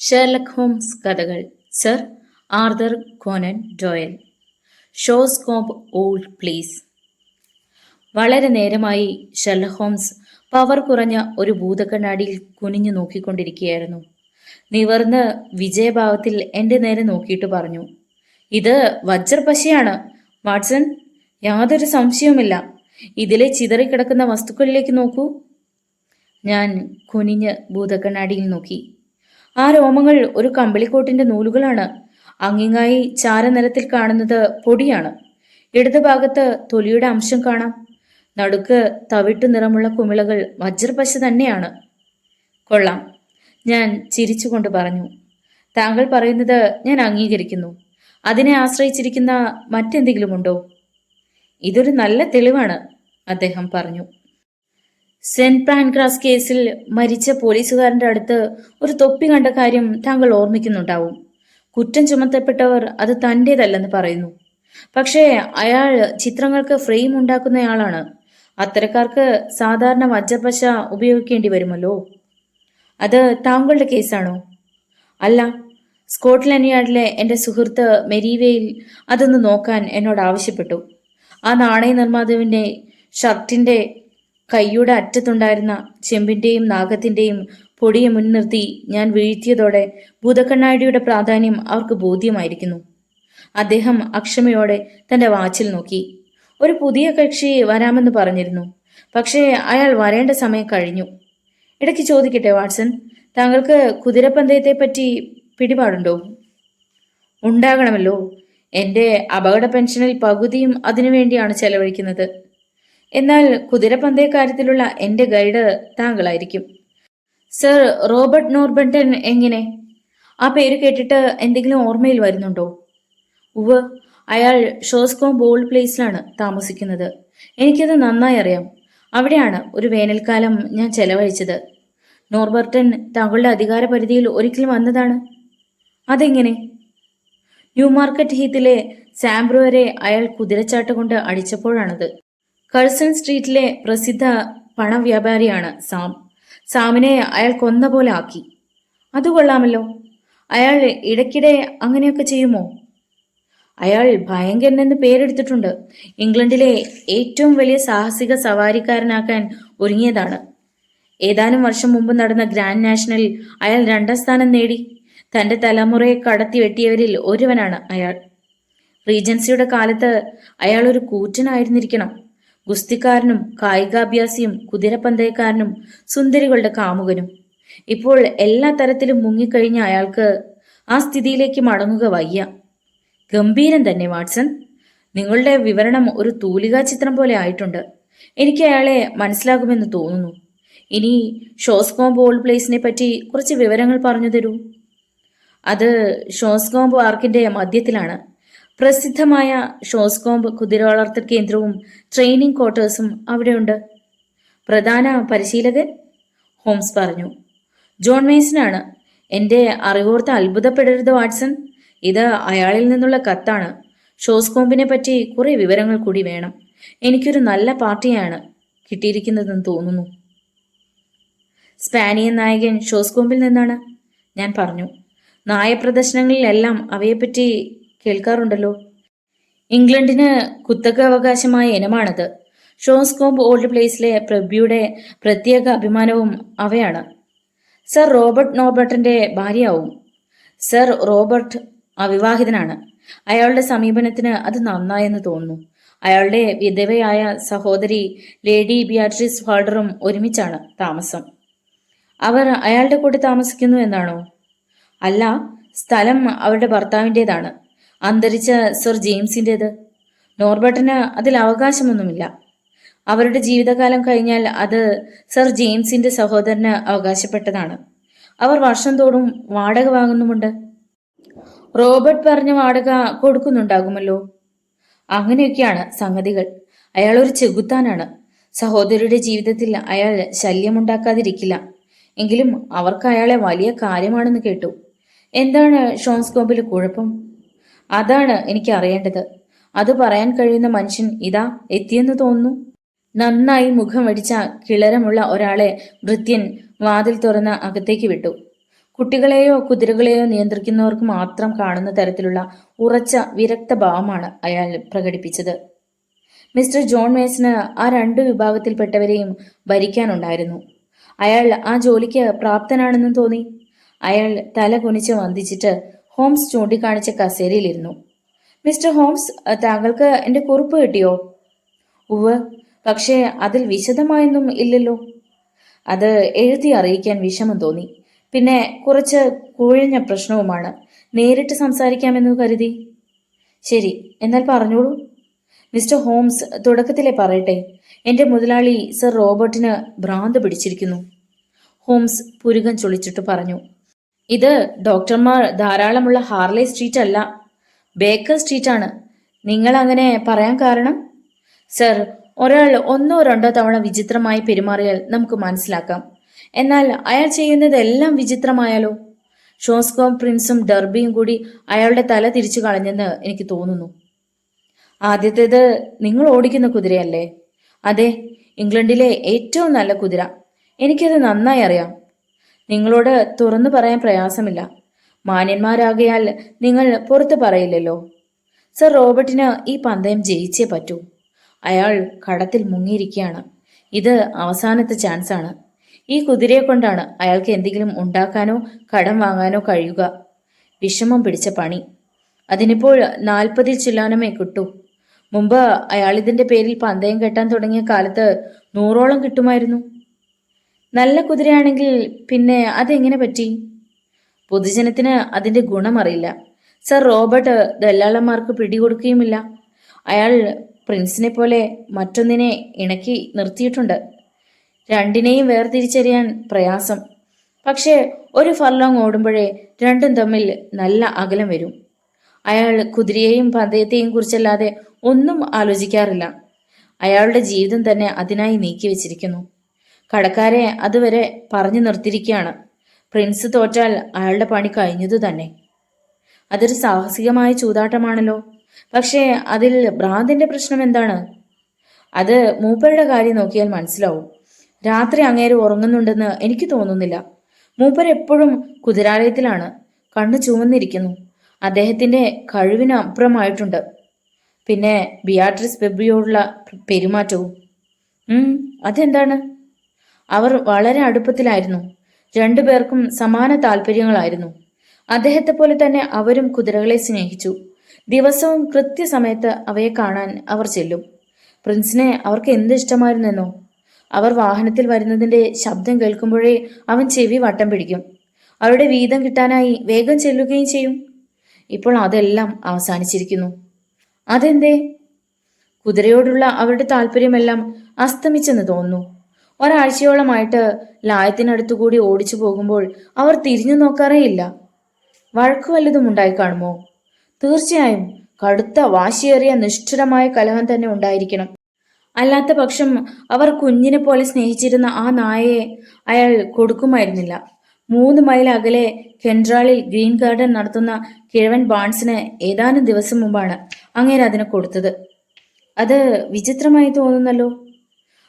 Sherlock Holmes കഥകൾ sir Arthur Conan Doyle. Shoscombe Old Place. വളരെ നേരമായി ഷെർലക് ഹോംസ് പവർ കുറഞ്ഞ ഒരു ഭൂതക്കണ്ണാടിയിൽ കുനിഞ്ഞു നോക്കിക്കൊണ്ടിരിക്കുകയായിരുന്നു. നിവർന്ന് വിജയഭാവത്തിൽ എൻ്റെ നേരെ നോക്കിയിട്ട് പറഞ്ഞു, ഇത് വജ്രപശയാണ് വാട്സൺ, യാതൊരു സംശയവുമില്ല. ഇതിലെ ചിതറിക്കിടക്കുന്ന വസ്തുക്കളിലേക്ക് നോക്കൂ. ഞാൻ കുനിഞ്ഞ് ഭൂതക്കണ്ണാടിയിൽ നോക്കി. ആ രോമങ്ങൾ ഒരു കമ്പിളിക്കോട്ടിന്റെ നൂലുകളാണ്. അങ്ങിങ്ങായി ചാരനിറത്തിൽ കാണുന്നത് പൊടിയാണ്. ഇടതുഭാഗത്ത് തൊലിയുടെ അംശം കാണാം. നടുക്ക് തവിട്ടു നിറമുള്ള കുമിളകൾ വജ്രപശ തന്നെയാണ്. കൊള്ളാം, ഞാൻ ചിരിച്ചുകൊണ്ട് പറഞ്ഞു. താങ്കൾ പറയുന്നത് ഞാൻ അംഗീകരിക്കുന്നു. അതിനെ ആശ്രയിച്ചിരിക്കുന്ന മറ്റെന്തെങ്കിലുമുണ്ടോ? ഇതൊരു നല്ല തെളിവാണ്, അദ്ദേഹം പറഞ്ഞു. സെന്റ് പാൻക്രാസ് കേസിൽ മരിച്ച പോലീസുകാരന്റെ അടുത്ത് ഒരു തൊപ്പി കണ്ട കാര്യം താങ്കൾ ഓർമ്മിക്കുന്നുണ്ടാവും. കുറ്റം ചുമത്തപ്പെട്ടവർ അത് തൻ്റേതല്ലെന്ന് പറയുന്നു. പക്ഷേ അയാൾ ചിത്രങ്ങൾക്ക് ഫ്രെയിം ഉണ്ടാക്കുന്നയാളാണ്. അത്തരക്കാർക്ക് സാധാരണ വജ്രപശ ഉപയോഗിക്കേണ്ടി വരുമല്ലോ. അത് താങ്കളുടെ കേസാണോ? അല്ല, സ്കോട്ട്ലൻഡ് യാർഡിലെ എൻ്റെ സുഹൃത്ത് മെരീവേയിൽ അതൊന്ന് നോക്കാൻ എന്നോട് ആവശ്യപ്പെട്ടു. ആ നാണയ നിർമ്മാതാവിൻ്റെ ഷർട്ടിൻ്റെ കൈയുടെ അറ്റത്തുണ്ടായിരുന്ന ചെമ്പിന്റെയും നാഗത്തിന്റെയും പൊടിയെ മുൻനിർത്തി ഞാൻ വീഴ്ത്തിയതോടെ ഭൂതക്കണ്ണാടിയുടെ പ്രാധാന്യം അവർക്ക് ബോധ്യമായിരിക്കുന്നു. അദ്ദേഹം അക്ഷമയോടെ തന്റെ വാച്ചിൽ നോക്കി. ഒരു പുതിയ കക്ഷി വരാമെന്ന് പറഞ്ഞിരുന്നു. പക്ഷേ അയാൾ വരേണ്ട സമയം കഴിഞ്ഞു. ഇടയ്ക്ക് ചോദിക്കട്ടെ വാട്സൺ, താങ്കൾക്ക് കുതിരപ്പന്തയത്തെ പറ്റി പിടിപാടുണ്ടോ? ഉണ്ടാകണമല്ലോ. എൻ്റെ അപകട പെൻഷനിൽ പകുതിയും അതിനുവേണ്ടിയാണ് ചെലവഴിക്കുന്നത്. എന്നാൽ കുതിരപ്പന്തയക്കാര്യത്തിലുള്ള എൻ്റെ ഗൈഡ് താങ്കളായിരിക്കും. സർ റോബർട്ട് നോർബണ്ടൻ എങ്ങനെ? ആ പേര് കേട്ടിട്ട് എന്തെങ്കിലും ഓർമ്മയിൽ വരുന്നുണ്ടോ? ഉവ്, അയാൾ ഷോസ്കോംബ് ഓൾഡ് പ്ലേസിലാണ് താമസിക്കുന്നത്. എനിക്കത് നന്നായി അറിയാം. അവിടെയാണ് ഒരു വേനൽക്കാലം ഞാൻ ചെലവഴിച്ചത്. നോർബർട്ടൻ താങ്കളുടെ അധികാര പരിധിയിൽ ഒരിക്കൽ വന്നതാണ്. അതെങ്ങനെ? ന്യൂമാർക്കറ്റ് ഹീത്തിലെ സാംബ്രോവരെ അയാൾ കുതിരച്ചാട്ട കൊണ്ട് അടിച്ചപ്പോഴാണത്. കഴ്സൺ സ്ട്രീറ്റിലെ പ്രസിദ്ധ പണവ്യാപാരിയാണ് സാം. സാമിനെ അയാൾ കൊന്ന പോലെ ആക്കി. അത് കൊള്ളാമല്ലോ. അയാൾ ഇടയ്ക്കിടെ അങ്ങനെയൊക്കെ ചെയ്യുമോ? അയാൾ ഭയങ്കരനെന്ന് പേരെടുത്തിട്ടുണ്ട്. ഇംഗ്ലണ്ടിലെ ഏറ്റവും വലിയ സാഹസിക സവാരിക്കാരനാക്കാൻ ഒരുങ്ങിയതാണ്. ഏതാനും വർഷം മുമ്പ് നടന്ന ഗ്രാൻഡ് നാഷണലിൽ അയാൾ 2ാം സ്ഥാനം നേടി. തന്റെ തലമുറയെ കടത്തി വെട്ടിയവരിൽ ഒരുവനാണ് അയാൾ. റീജൻസിയുടെ കാലത്ത് അയാൾ ഒരു കൂറ്റനായിരുന്നിരിക്കണം. ഗുസ്തിക്കാരനും കായികാഭ്യാസിയും കുതിരപ്പന്തയക്കാരനും സുന്ദരികളുടെ കാമുകനും. ഇപ്പോൾ എല്ലാ തരത്തിലും മുങ്ങിക്കഴിഞ്ഞ അയാൾക്ക് ആ സ്ഥിതിയിലേക്ക് മടങ്ങുക വയ്യ. ഗംഭീരം തന്നെ വാട്സൺ. നിങ്ങളുടെ വിവരണം ഒരു തൂലികാ ചിത്രം പോലെ ആയിട്ടുണ്ട്. എനിക്ക് അയാളെ മനസ്സിലാകുമെന്ന് തോന്നുന്നു. ഇനി ഷോസ്കോംബ് ഓൾഡ് പ്ലേസിനെ പറ്റി കുറച്ച് വിവരങ്ങൾ പറഞ്ഞു തരൂ. അത് ഷോസ്കോംബ് പാർക്കിന്റെ മധ്യത്തിലാണ്. പ്രസിദ്ധമായ ഷോസ്കോംബ് കുതിര വളർത്തൽ കേന്ദ്രവും ട്രെയിനിങ് ക്വാർട്ടേഴ്സും അവിടെയുണ്ട്. പ്രധാന പരിശീലകൻ? ഹോംസ് പറഞ്ഞു. ജോൺ മേസനാണ്. എൻ്റെ അറിവോർത്ത് അത്ഭുതപ്പെടരുത് വാട്സൺ. ഇത് അയാളിൽ നിന്നുള്ള കത്താണ്. ഷോസ്കോംബിനെ പറ്റി കുറെ വിവരങ്ങൾ കൂടി വേണം. എനിക്കൊരു നല്ല പാർട്ടിയാണ് കിട്ടിയിരിക്കുന്നതെന്ന് തോന്നുന്നു. സ്പാനിയൻ നായകൻ ഷോസ്കോംബിൽ നിന്നാണ്, ഞാൻ പറഞ്ഞു. നായപ്രദർശനങ്ങളിലെല്ലാം അവയെപ്പറ്റി കേൾക്കാറുണ്ടല്ലോ. ഇംഗ്ലണ്ടിന് കുത്തകാവകാശമായ ഇനമാണത്. ഷോസ്കോംബ് ഓൾഡ് പ്ലേസിലെ പ്രഭ്വിയുടെ പ്രത്യേക അഭിമാനവും അവയാണ്. സർ റോബർട്ട് നോർബർട്ടന്റെ ഭാര്യയാവും. സർ റോബർട്ട് അവിവാഹിതനാണ്. അയാളുടെ സമീപനത്തിന് അത് നന്നായെന്ന് തോന്നുന്നു. അയാളുടെ വിധവയായ സഹോദരി ലേഡി ബിയാട്രിസ് ഫാൾഡറും ഒരുമിച്ചാണ് താമസം. അവർ അയാളുടെ കൂടെ താമസിക്കുന്നു എന്നാണോ? അല്ല, സ്ഥലം അവരുടെ ഭർത്താവിൻ്റെതാണ്, അന്തരിച്ച സർ ജെയിംസിൻ്റേത്. നോർബർട്ടന് അതിൽ അവകാശമൊന്നുമില്ല. അവരുടെ ജീവിതകാലം കഴിഞ്ഞാൽ അത് സർ ജെയിംസിന്റെ സഹോദരന് അവകാശപ്പെട്ടതാണ്. അവർ വർഷം തോറും വാടക വാങ്ങുന്നുമുണ്ട്. റോബർട്ട് പറഞ്ഞ വാടക കൊടുക്കുന്നുണ്ടാകുമല്ലോ. അങ്ങനെയൊക്കെയാണ് സംഗതികൾ. അയാൾ ഒരു ചെകുത്താനാണ്. സഹോദരിയുടെ ജീവിതത്തിൽ അയാൾ ശല്യമുണ്ടാക്കാതിരിക്കില്ല. എങ്കിലും അവർക്ക് അയാളെ വലിയ കാര്യമാണെന്ന് കേട്ടു. എന്താണ് ഷോസ്കോംബിലെ കുഴപ്പം? അതാണ് എനിക്ക് അറിയേണ്ടത്. അത് പറയാൻ കഴിയുന്ന മനുഷ്യൻ ഇതാ എത്തിയെന്ന് തോന്നുന്നു. നന്നായി മുഖം വടിച്ച കിളരമുള്ള ഒരാളെ ഭൃത്യൻ വാതിൽ തുറന്ന് അകത്തേക്ക് വിട്ടു. കുട്ടികളെയോ കുതിരകളെയോ നിയന്ത്രിക്കുന്നവർക്ക് മാത്രം കാണുന്ന തരത്തിലുള്ള ഉറച്ച വിരക്ത ഭാവമാണ് അയാൾ പ്രകടിപ്പിച്ചത്. മിസ്റ്റർ ജോൺ മേസന് ആ രണ്ടു വിഭാഗത്തിൽപ്പെട്ടവരെയും ഭരിക്കാനുണ്ടായിരുന്നു. അയാൾ ആ ജോലിക്ക് പ്രാപ്തനാണെന്നും തോന്നി. അയാൾ തല കുനിച്ച് വന്ദിച്ചിട്ട് ഹോംസ് ചൂണ്ടിക്കാണിച്ച കസേരയിലിരുന്നു. മിസ്റ്റർ ഹോംസ്, താങ്കൾക്ക് എൻ്റെ കുറിപ്പ് കിട്ടിയോ? ഉവ്, പക്ഷേ അതിൽ വിശദമായൊന്നും ഇല്ലല്ലോ. അത് എഴുതി അറിയിക്കാൻ വിഷമം തോന്നി. പിന്നെ കുറച്ച് കുഴഞ്ഞ പ്രശ്നവുമാണ്. നേരിട്ട് സംസാരിക്കാമെന്ന് കരുതി. ശരി, എന്നാൽ പറഞ്ഞോളൂ. മിസ്റ്റർ ഹോംസ്, തുടക്കത്തിലെ പറയട്ടെ, എൻ്റെ മുതലാളി സർ റോബർട്ടിന് ഭ്രാന്ത് പിടിച്ചിരിക്കുന്നു. ഹോംസ് പുരുകം ചൊളിച്ചിട്ട് പറഞ്ഞു. ഇത് ഡോക്ടർമാർ ധാരാളമുള്ള ഹാർലെ സ്ട്രീറ്റ് അല്ല, ബേക്കർ സ്ട്രീറ്റാണ്. നിങ്ങൾ അങ്ങനെ പറയാൻ കാരണം? സർ, ഒരാൾ ഒന്നോ രണ്ടോ തവണ വിചിത്രമായി പെരുമാറിയാൽ നമുക്ക് മനസ്സിലാക്കാം. എന്നാൽ അയാൾ ചെയ്യുന്നതെല്ലാം വിചിത്രമായാലോ? ഷോസ്കോം പ്രിൻസും ഡർബിയും കൂടി അയാളുടെ തല തിരിച്ചു കളഞ്ഞെന്ന് എനിക്ക് തോന്നുന്നു. ആദ്യത്തേത് നിങ്ങൾ ഓടിക്കുന്ന കുതിരയല്ലേ? അതെ, ഇംഗ്ലണ്ടിലെ ഏറ്റവും നല്ല കുതിര. എനിക്കത് നന്നായി അറിയാം. നിങ്ങളോട് തുറന്നു പറയാൻ പ്രയാസമില്ല. മാന്യന്മാരാകയാൽ നിങ്ങൾ പുറത്തു പറയില്ലല്ലോ. സർ റോബർട്ടിന് ഈ പന്തയം ജയിച്ചേ പറ്റൂ. അയാൾ കടത്തിൽ മുങ്ങിയിരിക്കുകയാണ്. ഇത് അവസാനത്തെ ചാൻസാണ്. ഈ കുതിരയെ കൊണ്ടാണ് അയാൾക്ക് എന്തെങ്കിലും ഉണ്ടാക്കാനോ കടം വാങ്ങാനോ കഴിയുക. വിഷമം പിടിച്ച പണി. അതിനിപ്പോൾ 40 ചില്ലാനമേ കിട്ടൂ. മുമ്പ് അയാൾ ഇതിന്റെ പേരിൽ പന്തയം കെട്ടാൻ തുടങ്ങിയ കാലത്ത് 100ഓളം കിട്ടുമായിരുന്നു. നല്ല കുതിരയാണെങ്കിൽ പിന്നെ അതെങ്ങനെ പറ്റി? പൊതുജനത്തിന് അതിന്റെ ഗുണം അറിയില്ല. സർ റോബർട്ട് ദല്ലാളന്മാർക്ക് പിടികൊടുക്കുകയുമില്ല. അയാൾ പ്രിൻസിനെ പോലെ മറ്റൊന്നിനെ ഇണക്കി നിർത്തിയിട്ടുണ്ട്. രണ്ടിനെയും വേർതിരിച്ചറിയാൻ പ്രയാസം. പക്ഷേ ഒരു ഫർലോങ് ഓടുമ്പോഴേ രണ്ടും തമ്മിൽ നല്ല അകലം വരും. അയാൾ കുതിരയെയും പന്തയത്തെയും കുറിച്ചല്ലാതെ ഒന്നും ആലോചിക്കാറില്ല. അയാളുടെ ജീവിതം തന്നെ അതിനായി നീക്കിവെച്ചിരിക്കുന്നു. കടക്കാരെ അതുവരെ പറഞ്ഞു നിർത്തിയിരിക്കുകയാണ്. പ്രിൻസ് തോറ്റാൽ അയാളുടെ പണി കഴിഞ്ഞതു തന്നെ. അതൊരു സാഹസികമായ ചൂതാട്ടമാണല്ലോ. പക്ഷേ അതിൽ ഭ്രാന്തിന്റെ പ്രശ്നം എന്താണ്? അത് മൂപ്പരുടെ കാര്യം നോക്കിയാൽ മനസ്സിലാവും. രാത്രി അങ്ങേര് ഉറങ്ങുന്നുണ്ടെന്ന് എനിക്ക് തോന്നുന്നില്ല. മൂപ്പർ എപ്പോഴും കുതിരാലയത്തിലാണ്. കണ്ണു ചുവന്നിരിക്കുന്നു. അദ്ദേഹത്തിന്റെ കഴിവിന് അപ്പുറമായിട്ടുണ്ട്. പിന്നെ ബിയാട്രിസ് ബെബ്രിയോടുള്ള പെരുമാറ്റവും. അതെന്താണ്? അവർ വളരെ അടുപ്പത്തിലായിരുന്നു. രണ്ടുപേർക്കും സമാന താല്പര്യങ്ങളായിരുന്നു. അദ്ദേഹത്തെ പോലെ തന്നെ അവരും കുതിരകളെ സ്നേഹിച്ചു. ദിവസവും കൃത്യസമയത്ത് അവയെ കാണാൻ അവർ ചെല്ലും. പ്രിൻസിനെ അവർക്ക് എന്ത് ഇഷ്ടമായിരുന്നെന്നോ. അവർ വാഹനത്തിൽ വരുന്നതിന്റെ ശബ്ദം കേൾക്കുമ്പോഴേ അവൻ ചെവി വട്ടം പിടിക്കും. അവരുടെ വീതം കിട്ടാനായി വേഗം ചെല്ലുകയും ചെയ്യും. ഇപ്പോൾ അതെല്ലാം അവസാനിച്ചിരിക്കുന്നു. അതെന്തേ? കുതിരയോടുള്ള അവരുടെ താല്പര്യമെല്ലാം അസ്തമിച്ചെന്ന് തോന്നുന്നു. ഒരാഴ്ചയോളമായിട്ട് ലായത്തിനടുത്തുകൂടി ഓടിച്ചു പോകുമ്പോൾ അവർ തിരിഞ്ഞു നോക്കാറേയില്ല. വഴക്കു വല്ലതും ഉണ്ടായി കാണുമോ? തീർച്ചയായും കടുത്ത വാശിയേറിയ നിഷ്ഠുരമായ കലഹം തന്നെ ഉണ്ടായിരിക്കണം. അല്ലാത്ത പക്ഷം അവർ കുഞ്ഞിനെ പോലെ സ്നേഹിച്ചിരുന്ന ആ നായയെ അയാൾ കൊടുക്കുമായിരുന്നില്ല. 3 മൈൽ അകലെ കെൻട്രാളിൽ ഗ്രീൻ ഗാർഡൻ നടത്തുന്ന കിഴവൻ ബാൺസിന് ഏതാനും ദിവസം മുമ്പാണ് അങ്ങേര് അതിനെ കൊടുത്തത്. അത് വിചിത്രമായി തോന്നുന്നല്ലോ.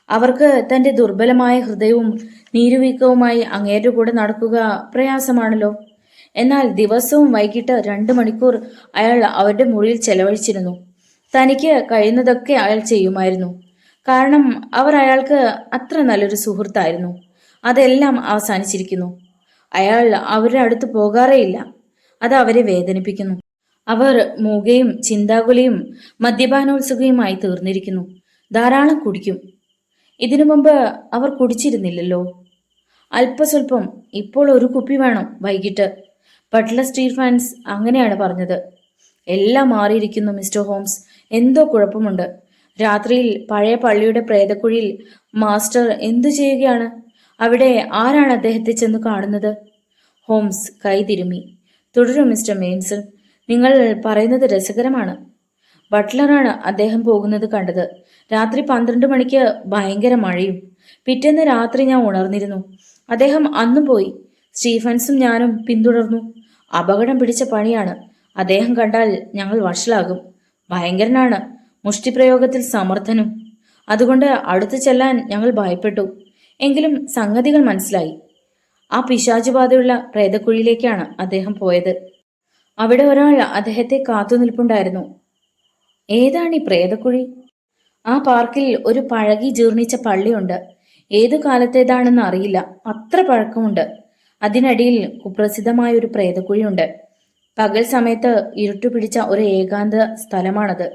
അവർക്ക് തന്റെ ദുർബലമായ ഹൃദയവും നീരുവീക്കവുമായി അങ്ങേരുടെ കൂടെ നടക്കുക പ്രയാസമാണല്ലോ. എന്നാൽ ദിവസവും വൈകിട്ട് 2 മണിക്കൂർ അയാൾ അവരുടെ മുറിയിൽ ചെലവഴിച്ചിരുന്നു. തനിക്ക് കഴിയുന്നതൊക്കെ അയാൾ ചെയ്യുമായിരുന്നു. കാരണം അവർ അയാൾക്ക് അത്ര നല്ലൊരു സുഹൃത്തായിരുന്നു. അതെല്ലാം അവസാനിച്ചിരിക്കുന്നു. അയാൾ അവരുടെ അടുത്ത് പോകാറേയില്ല. അത് അവരെ വേദനിപ്പിക്കുന്നു. അവർ മൂകയും ചിന്താകുലയും മദ്യപാനോത്സുകയുമായി തീർന്നിരിക്കുന്നു. ധാരാളം കുടിക്കും. ഇതിനു മുമ്പ് അവർ കുടിച്ചിരുന്നില്ലല്ലോ. അല്പസ്വല്പം. ഇപ്പോൾ ഒരു കുപ്പി വേണം വൈകിട്ട്. ബട്ട്ലർ സ്റ്റീഫൻസ് അങ്ങനെയാണ് പറഞ്ഞത്. എല്ലാം മാറിയിരിക്കുന്നു മിസ്റ്റർ ഹോംസ്. എന്തോ കുഴപ്പമുണ്ട്. രാത്രിയിൽ പഴയ പള്ളിയുടെ പ്രേതക്കുഴിയിൽ മാസ്റ്റർ എന്തു ചെയ്യുകയാണ്? അവിടെ ആരാണ് അദ്ദേഹത്തെ ചെന്ന് കാണുന്നത്? ഹോംസ് കൈ തിരുമ്മി. തുടരും മിസ്റ്റർ മെയിൻസൺ. നിങ്ങൾ പറയുന്നത് രസകരമാണ്. ബട്ട്ലറാണ് അദ്ദേഹം പോകുന്നത് കണ്ടത്. രാത്രി 12 മണിക്ക് ഭയങ്കര മഴയും. പിറ്റേന്ന് രാത്രി ഞാൻ ഉണർന്നിരുന്നു. അദ്ദേഹം അന്നും പോയി. സ്റ്റീഫൻസും ഞാനും പിന്തുടർന്നു. അപകടം പിടിച്ച പണിയാണ്. അദ്ദേഹം കണ്ടാൽ ഞങ്ങൾ വഷളാകും. ഭയങ്കരനാണ്. മുഷ്ടിപ്രയോഗത്തിൽ സമർത്ഥനും. അതുകൊണ്ട് അടുത്തു ചെല്ലാൻ ഞങ്ങൾ ഭയപ്പെട്ടു. എങ്കിലും സംഗതികൾ മനസ്സിലായി. ആ പിശാചുബാധയുള്ള പ്രേതക്കുഴിയിലേക്കാണ് അദ്ദേഹം പോയത്. അവിടെ ഒരാൾ അദ്ദേഹത്തെ കാത്തു നിൽപ്പുണ്ടായിരുന്നു. ഏതാണ് ഈ പ്രേതക്കുഴി? ആ പാർക്കിൽ ഒരു പഴകി ജീർണിച്ച പള്ളിയുണ്ട്. ഏതു കാലത്തേതാണെന്ന് അറിയില്ല, അത്ര പഴക്കമുണ്ട്. അതിനടിയിൽ കുപ്രസിദ്ധമായ ഒരു പ്രേതക്കുഴിയുണ്ട്. പകൽ സമയത്ത് ഇരുട്ടുപിടിച്ച ഒരു ഏകാന്ത സ്ഥലമാണത്.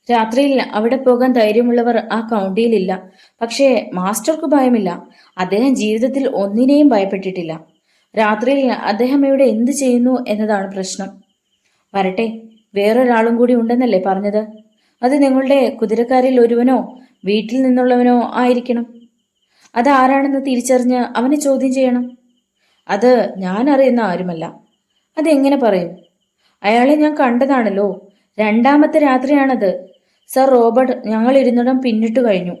രാത്രിയിൽ അവിടെ പോകാൻ ധൈര്യമുള്ളവർ ആ കൗണ്ടിയിലില്ല. പക്ഷേ മാസ്റ്റർക്ക് ഭയമില്ല. അദ്ദേഹം ജീവിതത്തിൽ ഒന്നിനെയും ഭയപ്പെട്ടിട്ടില്ല. രാത്രിയിൽ അദ്ദേഹം ഇവിടെ എന്തു ചെയ്യുന്നു എന്നതാണ് പ്രശ്നം. വരട്ടെ, വേറൊരാളും കൂടി ഉണ്ടെന്നല്ലേ പറഞ്ഞത്? അത് നിങ്ങളുടെ കുതിരക്കാരിൽ ഒരുവനോ വീട്ടിൽ നിന്നുള്ളവനോ ആയിരിക്കണം. അതാരാണെന്ന് തിരിച്ചറിഞ്ഞ് അവനെ ചോദ്യം ചെയ്യണം. അത് ഞാൻ അറിയുന്ന ആരുമല്ല. അതെങ്ങനെ പറയും? അയാളെ ഞാൻ കണ്ടതാണല്ലോ. രണ്ടാമത്തെ രാത്രിയാണത്. സർ റോബർട്ട് ഞങ്ങൾ ഇരുന്നിടം പിന്നിട്ടു കഴിഞ്ഞു.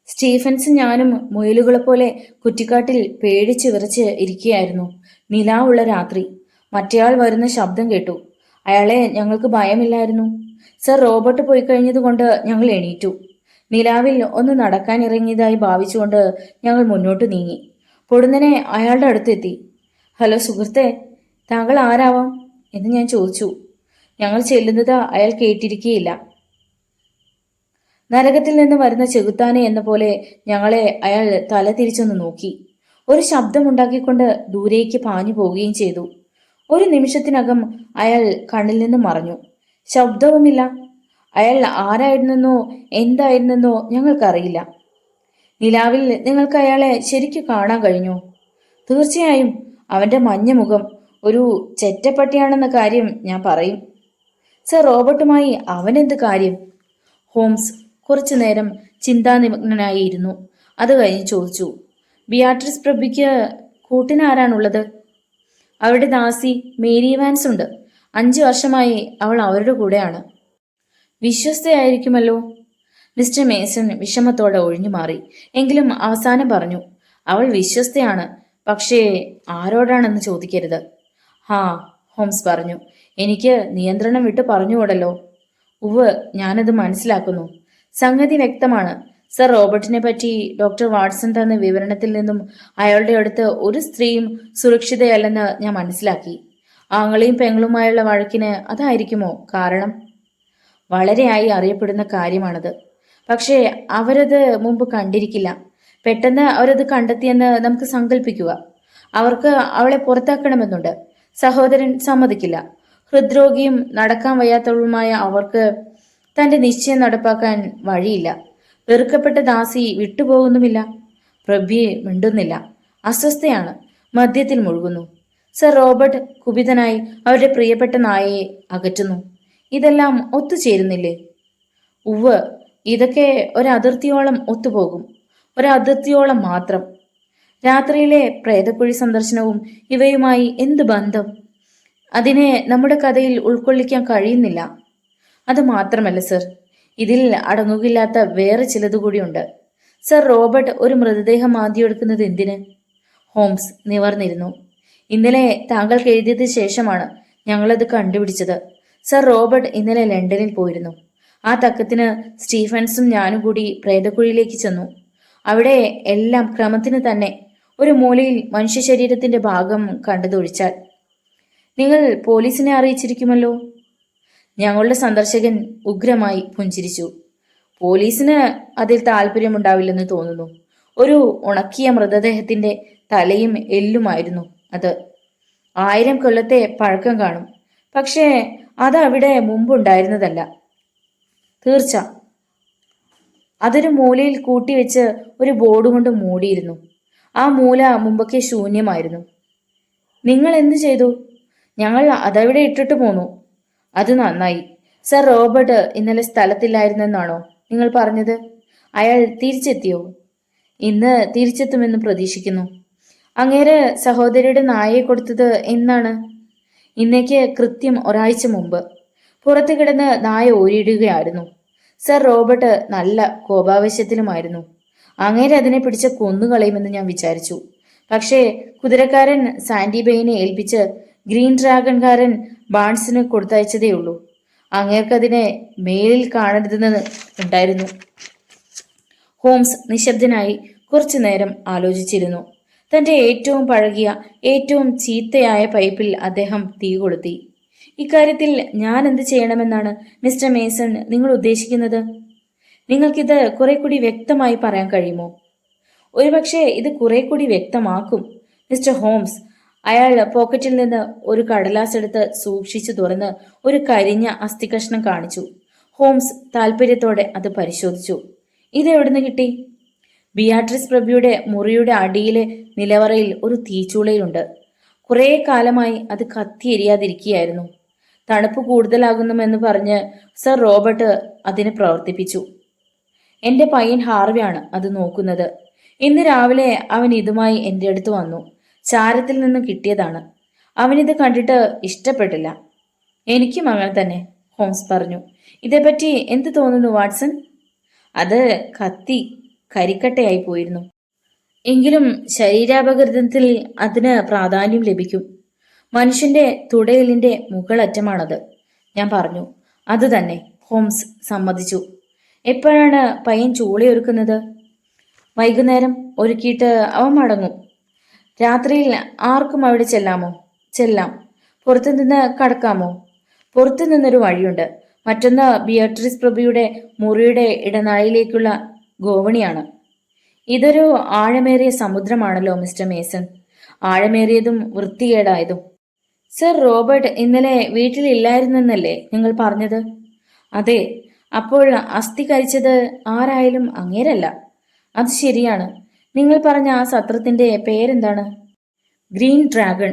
സ്റ്റീഫൻസും ഞാനും മുയലുകളെപ്പോലെ കുറ്റിക്കാട്ടിൽ പേടിച്ച് വിറച്ച് ഇരിക്കുകയായിരുന്നു. നിലാവുള്ള രാത്രി. മറ്റേയാൾ വരുന്ന ശബ്ദം കേട്ടു. അയാളെ ഞങ്ങൾക്ക് ഭയമില്ലായിരുന്നു. സർ റോബർട്ട് പോയി കഴിഞ്ഞതുകൊണ്ട് ഞങ്ങൾ എണീറ്റു. നിലാവിൽ ഒന്ന് നടക്കാനിറങ്ങിയതായി ഭാവിച്ചുകൊണ്ട് ഞങ്ങൾ മുന്നോട്ട് നീങ്ങി. പൊടുന്നനെ അയാളുടെ അടുത്തെത്തി. ഹലോ സുഹൃത്തെ, താങ്കൾ ആരാവാം എന്ന് ഞാൻ ചോദിച്ചു. ഞങ്ങൾ ചെല്ലുന്നത് അയാൾ കേട്ടിരിക്കുകയില്ല. നരകത്തിൽ നിന്ന് വരുന്ന ചെകുത്താനെ എന്ന പോലെ ഞങ്ങളെ അയാൾ തല തിരിച്ചൊന്ന് നോക്കി. ഒരു ശബ്ദമുണ്ടാക്കിക്കൊണ്ട് ദൂരേക്ക് പാഞ്ഞു പോവുകയും ചെയ്തു. ഒരു നിമിഷത്തിനകം അയാൾ കണ്ണിൽ നിന്ന് മറഞ്ഞു. ശബ്ദവുമില്ല. അയാൾ ആരായിരുന്നെന്നോ എന്തായിരുന്നെന്നോ ഞങ്ങൾക്കറിയില്ല. നിലാവിൽ നിങ്ങൾക്ക് അയാളെ ശരിക്കു കാണാൻ കഴിഞ്ഞോ? തീർച്ചയായും. അവന്റെ മഞ്ഞ മുഖം ഒരു ചെറ്റപ്പട്ടിയാണെന്ന കാര്യം ഞാൻ പറയും. സർ റോബർട്ടുമായി അവനെന്ത് കാര്യം? ഹോംസ് കുറച്ചു നേരം ചിന്താനിമഗ്നനായിരുന്നു. അത് കഴിഞ്ഞ് ചോദിച്ചു, ബിയാട്രിസ് പ്രഭയ്ക്ക് കൂട്ടിനാരാണുള്ളത്? അവരുടെ ദാസി മേരി വാൻസ് ഉണ്ട്. 5 വർഷമായി അവൾ അവരുടെ കൂടെയാണ്. വിശ്വസ്തയായിരിക്കുമല്ലോ. മിസ്റ്റർ മേസൺ വിഷമത്തോടെ ഒഴിഞ്ഞു മാറി. എങ്കിലും അവസാനം പറഞ്ഞു, അവൾ വിശ്വസ്തയാണ്. പക്ഷേ ആരോടാണെന്ന് ചോദിക്കരുത്. ഹാ, ഹോംസ് പറഞ്ഞു. എനിക്ക് നിയന്ത്രണം വിട്ട് പറഞ്ഞുകൂടല്ലോ. ഉവ്, ഞാനത് മനസ്സിലാക്കുന്നു. സംഗതി വ്യക്തമാണ്. സർ റോബർട്ടിനെ പറ്റി ഡോക്ടർ വാട്സൺ തന്ന വിവരണത്തിൽ നിന്നും അയാളുടെ അടുത്ത് ഒരു സ്ത്രീയും സുരക്ഷിതയല്ലെന്ന് ഞാൻ മനസ്സിലാക്കി. ആങ്ങളെയും പെങ്ങളുമായുള്ള വഴക്കിന് അതായിരിക്കുമോ കാരണം? വളരെയായി അറിയപ്പെടുന്ന കാര്യമാണത്. പക്ഷേ അവരത് മുമ്പ് കണ്ടിരിക്കില്ല. പെട്ടെന്ന് അവരത് കണ്ടെത്തിയെന്ന് നമുക്ക് സങ്കല്പിക്കുക. അവർക്ക് അവളെ പുറത്താക്കണമെന്നുണ്ട്. സഹോദരൻ സമ്മതിക്കില്ല. ഹൃദ്രോഗിയും നടക്കാൻ വയ്യാത്തവളുമായ അവർക്ക് തന്റെ നിശ്ചയം നടപ്പാക്കാൻ വഴിയില്ല. വെറുക്കപ്പെട്ട ദാസി വിട്ടുപോകുന്നുമില്ല. പ്രഭ്യെ മിണ്ടുന്നില്ല. അസ്വസ്ഥയാണ്. മദ്യത്തിൽ മുഴുകുന്നു. സർ റോബർട്ട് കുപിതനായി അവരുടെ പ്രിയപ്പെട്ട നായയെ അകറ്റുന്നു. ഇതെല്ലാം ഒത്തുചേരുന്നില്ലേ? ഉവ്, ഇതൊക്കെ ഒരതിർത്തിയോളം ഒത്തുപോകും. ഒരതിർത്തിയോളം മാത്രം. രാത്രിയിലെ പ്രേതക്കുഴി സന്ദർശനവും ഇവയുമായി എന്ത് ബന്ധം? അതിനെ നമ്മുടെ കഥയിൽ ഉൾക്കൊള്ളിക്കാൻ കഴിയുന്നില്ല. അത് മാത്രമല്ല സർ, ഇതിൽ അടങ്ങുകയില്ലാത്ത വേറെ ചിലതുകൂടിയുണ്ട്. സർ റോബർട്ട് ഒരു മൃതദേഹം മാന്തിയെടുക്കുന്നത് എന്തിന്? ഹോംസ് നിവർന്നിരുന്നു. ഇന്നലെ താങ്കൾക്ക് എഴുതിയതിനു ശേഷമാണ് ഞങ്ങളത് കണ്ടുപിടിച്ചത്. സർ റോബർട്ട് ഇന്നലെ ലണ്ടനിൽ പോയിരുന്നു. ആ തക്കത്തിന് സ്റ്റീഫൻസും ഞാനും കൂടി പ്രേതക്കുഴിയിലേക്ക് ചെന്നു. അവിടെ എല്ലാം ക്രമത്തിന് തന്നെ. ഒരു മൂലയിൽ മനുഷ്യ ശരീരത്തിന്റെ ഭാഗം കണ്ടതൊഴിച്ചാൽ. നിങ്ങൾ പോലീസിനെ അറിയിച്ചിരിക്കുമല്ലോ. ഞങ്ങളുടെ സന്ദർശകൻ ഉഗ്രമായി പുഞ്ചിരിച്ചു. പോലീസിന് അതിൽ താല്പര്യമുണ്ടാവില്ലെന്ന് തോന്നുന്നു. ഒരു ഉണക്കിയ മൃതദേഹത്തിന്റെ തലയും എല്ലുമായിരുന്നു അത്. 1000 കൊല്ലത്തെ പഴക്കം കാണും. പക്ഷേ അതവിടെ മുമ്പുണ്ടായിരുന്നതല്ല. തീർച്ച. അതൊരു മൂലയിൽ കൂട്ടിവെച്ച് ഒരു ബോർഡ് കൊണ്ട് മൂടിയിരുന്നു. ആ മൂല മുമ്പൊക്കെ ശൂന്യമായിരുന്നു. നിങ്ങൾ എന്തു ചെയ്തു? ഞങ്ങൾ അതവിടെ ഇട്ടിട്ട് പോന്നു. അത് നന്നായി. സർ റോബർട്ട് ഇന്നലെ സ്ഥലത്തില്ലായിരുന്നെന്നാണോ നിങ്ങൾ പറഞ്ഞത്? അയാൾ തിരിച്ചെത്തിയോ? ഇന്ന് തിരിച്ചെത്തുമെന്ന് പ്രതീക്ഷിക്കുന്നു. അങ്ങേര് സഹോദരിയുടെ നായയെ കൊടുത്തത് എന്നാണ്? ഇന്നേക്ക് കൃത്യം ഒരാഴ്ച മുമ്പ്. പുറത്തു കിടന്ന് നായ ഓരിയിടുകയായിരുന്നു. സർ റോബർട്ട് നല്ല കോപാവേശത്തിലുമായിരുന്നു. അങ്ങേര് അതിനെ പിടിച്ച് കൊന്നുകളയുമെന്ന് ഞാൻ വിചാരിച്ചു. പക്ഷേ കുതിരക്കാരൻ സാൻഡി ബെയിനെ ഏൽപ്പിച്ച് ഗ്രീൻ ഡ്രാഗൺകാരൻ ബാൺസിന് കൊടുത്തയച്ചതേയുള്ളൂ. അങ്ങേർക്കതിനെ മേലിൽ കാണരുതെന്ന് ഉണ്ടായിരുന്നു. ഹോംസ് നിശബ്ദനായി കുറച്ചു നേരം ആലോചിച്ചിരുന്നു. തന്റെ ഏറ്റവും പഴകിയ ഏറ്റവും ചീത്തയായ പൈപ്പിൽ അദ്ദേഹം തീ കൊളുത്തി. ഇക്കാര്യത്തിൽ ഞാൻ എന്ത് ചെയ്യണമെന്നാണ് മിസ്റ്റർ മേസൺ നിങ്ങൾ ഉദ്ദേശിക്കുന്നത്? നിങ്ങൾക്കിത് കുറെ കൂടി വ്യക്തമായി പറയാൻ കഴിയുമോ? ഒരുപക്ഷെ ഇത് കുറെ കൂടി വ്യക്തമാക്കും മിസ്റ്റർ ഹോംസ്. അയാൾ പോക്കറ്റിൽ നിന്ന് ഒരു കടലാസ് എടുത്ത് സൂക്ഷിച്ചു തുറന്ന് ഒരു കരിഞ്ഞ അസ്ഥികഷ്ണം കാണിച്ചു. ഹോംസ് താല്പര്യത്തോടെ അത് പരിശോധിച്ചു. ഇത് എവിടുന്ന് കിട്ടി? ബിയാട്രിസ് പ്രഭുയുടെ മുറിയുടെ അടിയിലെ നിലവറയിൽ ഒരു തീച്ചൂളയുണ്ട്. കുറേ കാലമായി അത് കത്തിയെരിയാതിരിക്കുകയായിരുന്നു. തണുപ്പ് കൂടുതലാകുന്നുവെന്ന് പറഞ്ഞ് സർ റോബർട്ട് അതിനെ പ്രവർത്തിപ്പിച്ചു. എന്റെ പയ്യൻ ഹാർവിയാണ് അത് നോക്കുന്നത്. ഇന്ന് രാവിലെ അവൻ ഇതുമായി എൻ്റെ അടുത്ത് വന്നു. ചാരത്തിൽ നിന്ന് കിട്ടിയതാണ്. അവനിത് കണ്ടിട്ട് ഇഷ്ടപ്പെട്ടില്ല. എനിക്കും അങ്ങനെ തന്നെ, ഹോംസ് പറഞ്ഞു. ഇതേപ്പറ്റി എന്ത് തോന്നുന്നു വാട്സൺ? അത് കത്തി കരിക്കട്ടയായി പോയിരുന്നു. എങ്കിലും ശരീരാപകൃതത്തിൽ അതിന് പ്രാധാന്യം ലഭിക്കും. മനുഷ്യന്റെ തുടയലിന്റെ മുകളറ്റമാണത്, ഞാൻ പറഞ്ഞു. അത് തന്നെ, ഹോംസ് സമ്മതിച്ചു. എപ്പോഴാണ് പയ്യൻ ചൂളയൊരുക്കുന്നത്? വൈകുന്നേരം ഒരുക്കിയിട്ട് അവൻ മടങ്ങും. രാത്രിയിൽ ആർക്കും അവിടെ ചെല്ലാമോ? ചെല്ലാം. പുറത്തുനിന്ന് കടക്കാമോ? പുറത്തു നിന്നൊരു വഴിയുണ്ട്. മറ്റൊന്ന് ബിയാട്രിസ് പ്രഭുയുടെ മുറിയുടെ ഇടനാഴിയിലേക്കുള്ള ഗോവണിയാണ്. ഇതൊരു ആഴമേറിയ സമുദ്രമാണല്ലോ മിസ്റ്റർ മേസൺ. ആഴമേറിയതും വൃത്തികേടായതും. സർ റോബർട്ട് ഇന്നലെ വീട്ടിലില്ലായിരുന്നെന്നല്ലേ നിങ്ങൾ പറഞ്ഞത്? അതെ. അപ്പോൾ അസ്ഥി കരിച്ചത് ആരായാലും അങ്ങേരല്ല. അത് ശരിയാണ്. നിങ്ങൾ പറഞ്ഞ ആ സത്രത്തിന്റെ പേരെന്താണ്? Green dragon.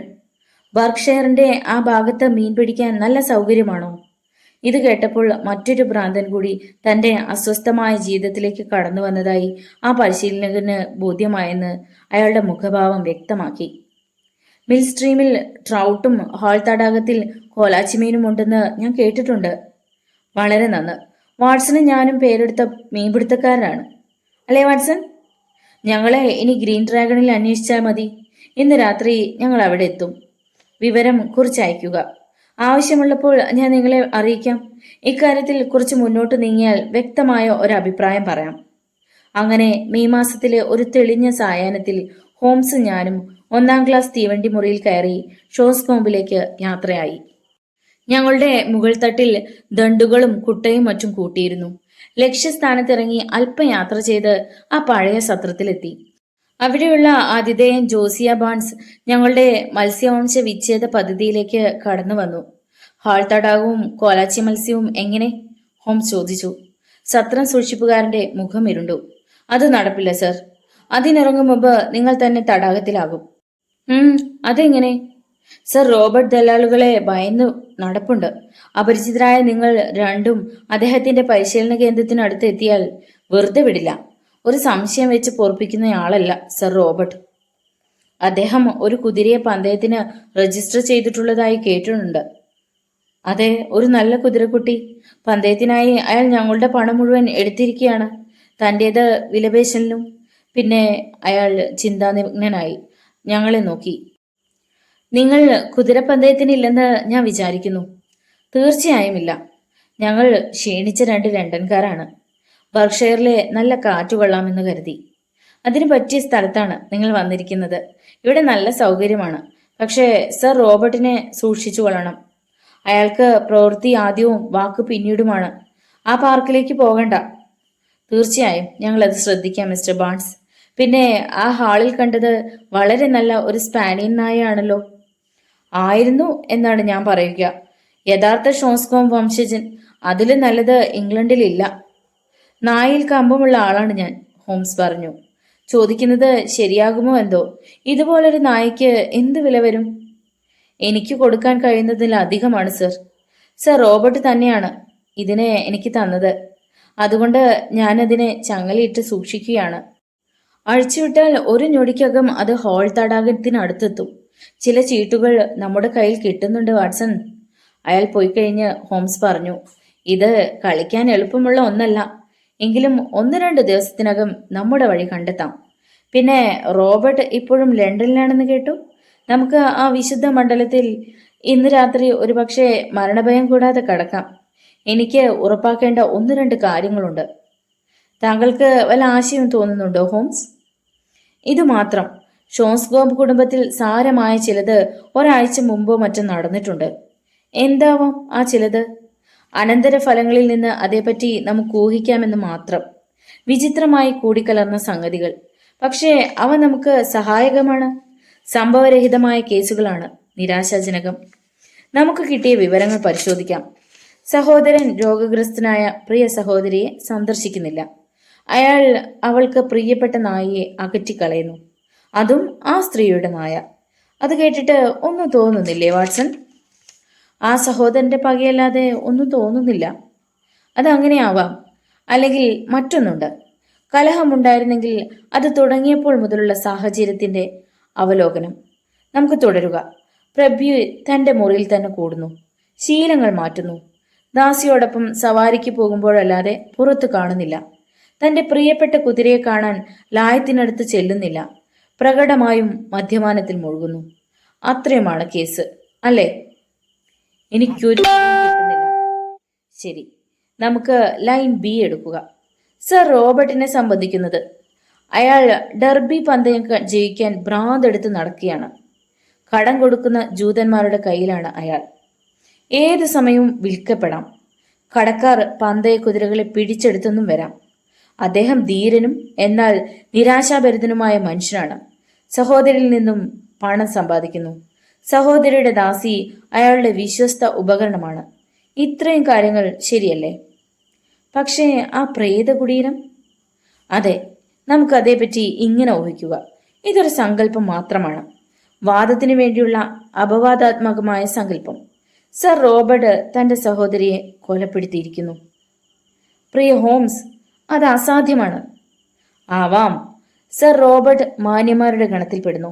ബർക്ക്ഷയറിന്റെ ആ ഭാഗത്ത് മീൻ പിടിക്കാൻ നല്ല സൗകര്യമാണോ? ഇത് കേട്ടപ്പോൾ മറ്റൊരു ഭ്രാന്തൻ കൂടി തന്റെ അസ്വസ്ഥമായ ജീവിതത്തിലേക്ക് കടന്നു വന്നതായി ആ പരിശീലകന് ബോധ്യമായെന്ന് അയാളുടെ മുഖഭാവം വ്യക്തമാക്കി. മിൽ സ്ട്രീമിൽ ട്രൗട്ടും ഹാൾ തടാകത്തിൽ കോലാച്ചിമീനും ഉണ്ടെന്ന് ഞാൻ കേട്ടിട്ടുണ്ട്. വളരെ നന്ന്. വാട്സണും ഞാനും പേരെടുത്ത മീൻപിടുത്തക്കാരനാണ് അല്ലേ വാട്സൺ? ഞങ്ങളെ ഇനി ഗ്രീൻ ഡ്രാഗണിൽ അന്വേഷിച്ചാൽ മതി. ഇന്ന് രാത്രി ഞങ്ങൾ അവിടെ എത്തും. വിവരം കുറിച്ചയക്കുക. ആവശ്യമുള്ളപ്പോൾ ഞാൻ നിങ്ങളെ അറിയിക്കാം. ഇക്കാര്യത്തിൽ കുറച്ച് മുന്നോട്ട് നീങ്ങിയാൽ വ്യക്തമായ ഒരു അഭിപ്രായം പറയാം. അങ്ങനെ മെയ് മാസത്തിലെ ഒരു തെളിഞ്ഞ സായാഹ്നത്തിൽ ഹോംസും ഞാനും 1-ാം ക്ലാസ് തീവണ്ടി മുറിയിൽ കയറി ഷോസ്കോമ്പിലേക്ക് യാത്രയായി. ഞങ്ങളുടെ മുകൾ തട്ടിൽ ദണ്ടുകളും കുട്ടയും മറ്റും കൂട്ടിയിരുന്നു. ലക്ഷ്യസ്ഥാനത്തിറങ്ങി അല്പം യാത്ര ചെയ്ത് ആ പഴയ സത്രത്തിലെത്തി. അവിടെയുള്ള ആതിഥേയൻ ജോസിയ ബാൺസ് ഞങ്ങളുടെ മത്സ്യവംശ വിച്ഛേദ പദ്ധതിയിലേക്ക് കടന്നു വന്നു. ഹാൾ തടാകവും കോലാച്ചി മത്സ്യവും എങ്ങനെ? ഹോംസ് ചോദിച്ചു. സത്രം സൂക്ഷിപ്പുകാരന്റെ മുഖം ഇരുണ്ടു. അത് നടപ്പില്ല സർ. അതിനിറങ്ങും മുമ്പ് നിങ്ങൾ തന്നെ തടാകത്തിലാകും. അതെങ്ങനെ? സർ റോബർട്ട് ദലാളുകളെ ഭയന്ന് നടപ്പുണ്ട്. അപരിചിതരായ നിങ്ങൾ രണ്ടും അദ്ദേഹത്തിന്റെ പരിശീലന കേന്ദ്രത്തിനടുത്ത് എത്തിയാൽ വെറുതെ വിടില്ല. ഒരു സംശയം വെച്ച് പൊറപ്പിക്കുന്നയാളല്ല സർ റോബർട്ട്. അദ്ദേഹം ഒരു കുതിരയെ പന്തയത്തിന് രജിസ്റ്റർ ചെയ്തിട്ടുള്ളതായി കേട്ടിട്ടുണ്ട്. അതെ, ഒരു നല്ല കുതിരക്കുട്ടി. പന്തയത്തിനായി അയാൾ ഞങ്ങളുടെ പണം മുഴുവൻ എടുത്തിരിക്കുകയാണ്. തൻ്റേത് വിലപേശലിനും. പിന്നെ അയാൾ ചിന്താനിമഗ്നനായി ഞങ്ങളെ നോക്കി. നിങ്ങൾ കുതിരപ്പന്തയത്തിനില്ലെന്ന് ഞാൻ വിചാരിക്കുന്നു. തീർച്ചയായും ഇല്ല. ഞങ്ങൾ ക്ഷീണിച്ച രണ്ട് ലണ്ടൻകാരാണ്. ബർക്ക്ഷയറിലെ നല്ല കാറ്റുകൊള്ളാമെന്ന് കരുതി. അതിന് പറ്റിയ സ്ഥലത്താണ് നിങ്ങൾ വന്നിരിക്കുന്നത്. ഇവിടെ നല്ല സൗകര്യമാണ്. പക്ഷേ സർ റോബർട്ടിനെ സൂക്ഷിച്ചു കൊള്ളണം. അയാൾക്ക് പ്രവൃത്തി ആദ്യവും വാക്ക് പിന്നീടുമാണ്. ആ പാർക്കിലേക്ക് പോകണ്ട. തീർച്ചയായും ഞങ്ങളത് ശ്രദ്ധിക്കാം മിസ്റ്റർ ബാൺസ്. പിന്നെ ആ ഹാളിൽ കണ്ടത് വളരെ നല്ല ഒരു സ്പാനിയൻ നായയാണല്ലോ. ആയിരുന്നു എന്നാണ് ഞാൻ പറയുക. യഥാർത്ഥ ഷോസ്കോം വംശജൻ. അതിലും നല്ലത് ഇംഗ്ലണ്ടിലില്ല. നായിൽ കമ്പമുള്ള ആളാണ് ഞാൻ, ഹോംസ് പറഞ്ഞു. ചോദിക്കുന്നത് ശരിയാകുമോ എന്തോ. ഇതുപോലൊരു നായ്ക്ക് എന്ത് വില വരും? എനിക്ക് കൊടുക്കാൻ കഴിയുന്നതിലധികമാണ് സർ. സർ റോബർട്ട് തന്നെയാണ് ഇതിനെ എനിക്ക് തന്നത്. അതുകൊണ്ട് ഞാനതിനെ ചങ്ങലയിട്ട് സൂക്ഷിക്കുകയാണ്. അഴിച്ചുവിട്ടാൽ ഒരു ഞൊടിക്കകം അത് ഹാൾ തടാകത്തിനടുത്തെത്തും. ചില ചീട്ടുകൾ നമ്മുടെ കയ്യിൽ കിട്ടുന്നുണ്ട് വാട്സൺ. അയാൾ പോയി കഴിഞ്ഞ് ഹോംസ് പറഞ്ഞു. ഇത് കളിക്കാൻ എളുപ്പമുള്ള ഒന്നല്ല. എങ്കിലും 1-2 ദിവസത്തിനകം നമ്മുടെ വഴി കണ്ടെത്താം. പിന്നെ റോബർട്ട് ഇപ്പോഴും ലണ്ടനിലാണെന്ന് കേട്ടു. നമുക്ക് ആ വിശുദ്ധ മണ്ഡലത്തിൽ ഇന്ന് രാത്രി ഒരുപക്ഷെ മരണഭയം കൂടാതെ കടക്കാം. എനിക്ക് ഉറപ്പാക്കേണ്ട 1-2 കാര്യങ്ങളുണ്ട്. താങ്കൾക്ക് വല്ല ആശയം തോന്നുന്നുണ്ടോ ഹോംസ്? ഇതുമാത്രം. ഷോൺസ്കോംബ് കുടുംബത്തിൽ സാരമായ ചിലത് ഒരാഴ്ച മുമ്പോ മറ്റും നടന്നിട്ടുണ്ട്. എന്താവാം ആ ചിലത്? അനന്തരഫലങ്ങളിൽ നിന്ന് അതേപ്പറ്റി നമുക്ക് ഊഹിക്കാമെന്ന് മാത്രം. വിചിത്രമായി കൂടിക്കലർന്ന സംഗതികൾ. പക്ഷേ അവ നമുക്ക് സഹായകമാണ്. സംഭവരഹിതമായ കേസുകളാണ്. നിരാശാജനകം. നമുക്ക് കിട്ടിയ വിവരങ്ങൾ പരിശോധിക്കാം. സഹോദരൻ രോഗഗ്രസ്തനായ പ്രിയ സഹോദരിയെ സന്ദർശിക്കുന്നില്ല. അയാൾ അവൾക്ക് പ്രിയപ്പെട്ട നായയെ അകറ്റിക്കളയുന്നു. അതും ആ സ്ത്രീയുടെ നായ. അത് കേട്ടിട്ട് ഒന്നും തോന്നുന്നില്ലേ വാട്സൺ? ആ സഹോദരന്റെ പകയല്ലാതെ ഒന്നും തോന്നുന്നില്ല. അതങ്ങനെയാവാം. അല്ലെങ്കിൽ മറ്റൊന്നുണ്ട്. കലഹമുണ്ടായിരുന്നെങ്കിൽ അത് തുടങ്ങിയപ്പോൾ മുതലുള്ള സാഹചര്യത്തിന്റെ അവലോകനം. നമുക്ക് തുടരുക. പ്രഭ്യു തന്റെ മുറിയിൽ തന്നെ കൂടുന്നു. ശീലങ്ങൾ മാറ്റുന്നു. ദാസിയോടൊപ്പം സവാരിക്ക് പോകുമ്പോഴല്ലാതെ പുറത്തു കാണുന്നില്ല. തന്റെ പ്രിയപ്പെട്ട കുതിരയെ കാണാൻ ലായത്തിനടുത്ത് ചെല്ലുന്നില്ല. പ്രകടമായും മദ്യപാനത്തിൽ മുഴുകുന്നു. അത്രയുമാണ് കേസ്, അല്ലേ? എനിക്കൊരു കിട്ടുന്നില്ല. ശരി, നമുക്ക് ലൈൻ ബി എടുക്കുക. സർ റോബർട്ടിനെ സംബന്ധിക്കുന്നത്. അയാൾ ഡർബി പന്തയം ജയിക്കാൻ ഭ്രാന്തെടുത്ത് നടക്കുകയാണ്. കടം കൊടുക്കുന്ന ജൂതന്മാരുടെ കയ്യിലാണ് അയാൾ. ഏത് സമയവും വിൽക്കപ്പെടാം. കടക്കാർ പന്തയ കുതിരകളെ പിടിച്ചെടുത്തെന്നും വരാം. അദ്ദേഹം ധീരനും എന്നാൽ നിരാശാഭരിതനുമായ മനുഷ്യനാണ്. സഹോദരിയിൽ നിന്നും പണം സമ്പാദിക്കുന്നു. സഹോദരിയുടെ ദാസി അയാളുടെ വിശ്വസ്ത ഉപകരണമാണ്. ഇത്രയും കാര്യങ്ങൾ ശരിയല്ലേ? പക്ഷേ ആ പ്രേതകുടീരം? അതെ, നമുക്കതേപ്പറ്റി ഇങ്ങനെ ഊഹിക്കുക. ഇതൊരു സങ്കല്പം മാത്രമാണ്. വാദത്തിനു വേണ്ടിയുള്ള അപവാദാത്മകമായ സങ്കല്പം. സർ റോബർട്ട് തന്റെ സഹോദരിയെ കൊലപ്പെടുത്തിയിരിക്കുന്നു. പ്രിയ ഹോംസ്, അത് അസാധ്യമാണ്. ആവാം. സർ റോബർട്ട് മാന്യന്മാരുടെ ഗണത്തിൽപ്പെടുന്നു.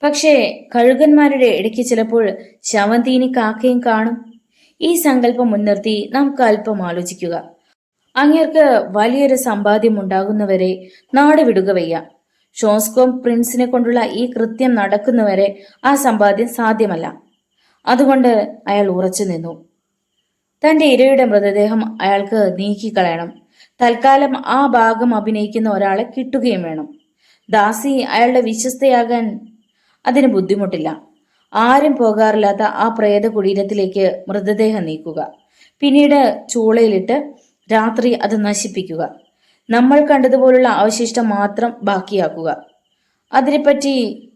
പക്ഷേ കഴുകന്മാരുടെ ഇടയ്ക്ക് ചിലപ്പോൾ ശവന്തീനി കാക്കയും കാണും. ഈ സങ്കല്പം മുൻനിർത്തി നമുക്ക് അല്പം ആലോചിക്കുക. അങ്ങേർക്ക് വലിയൊരു സമ്പാദ്യം ഉണ്ടാകുന്നവരെ നാട് വിടുക വയ്യ. ഷോൺസ്കോം പ്രിൻസിനെ കൊണ്ടുള്ള ഈ കൃത്യം നടക്കുന്നവരെ ആ സമ്പാദ്യം സാധ്യമല്ല. അതുകൊണ്ട് അയാൾ ഉറച്ചു നിന്നു. തന്റെ ഇരയുടെ മൃതദേഹം അയാൾക്ക് നീക്കിക്കളയണം. തൽക്കാലം ആ ഭാഗം അഭിനയിക്കുന്ന ഒരാളെ കിട്ടുകയും വേണം. ദാസി അയാളുടെ വിശ്വസ്തയാകാൻ അതിന് ബുദ്ധിമുട്ടില്ല. ആരും പോകാറില്ലാത്ത ആ പ്രേത കുടീരത്തിലേക്ക് മൃതദേഹം നീക്കുക. പിന്നീട് ചൂളയിലിട്ട് രാത്രി അത് നശിപ്പിക്കുക. നമ്മൾ കണ്ടതുപോലുള്ള അവശിഷ്ടം മാത്രം ബാക്കിയാക്കുക. അതിനെപ്പറ്റി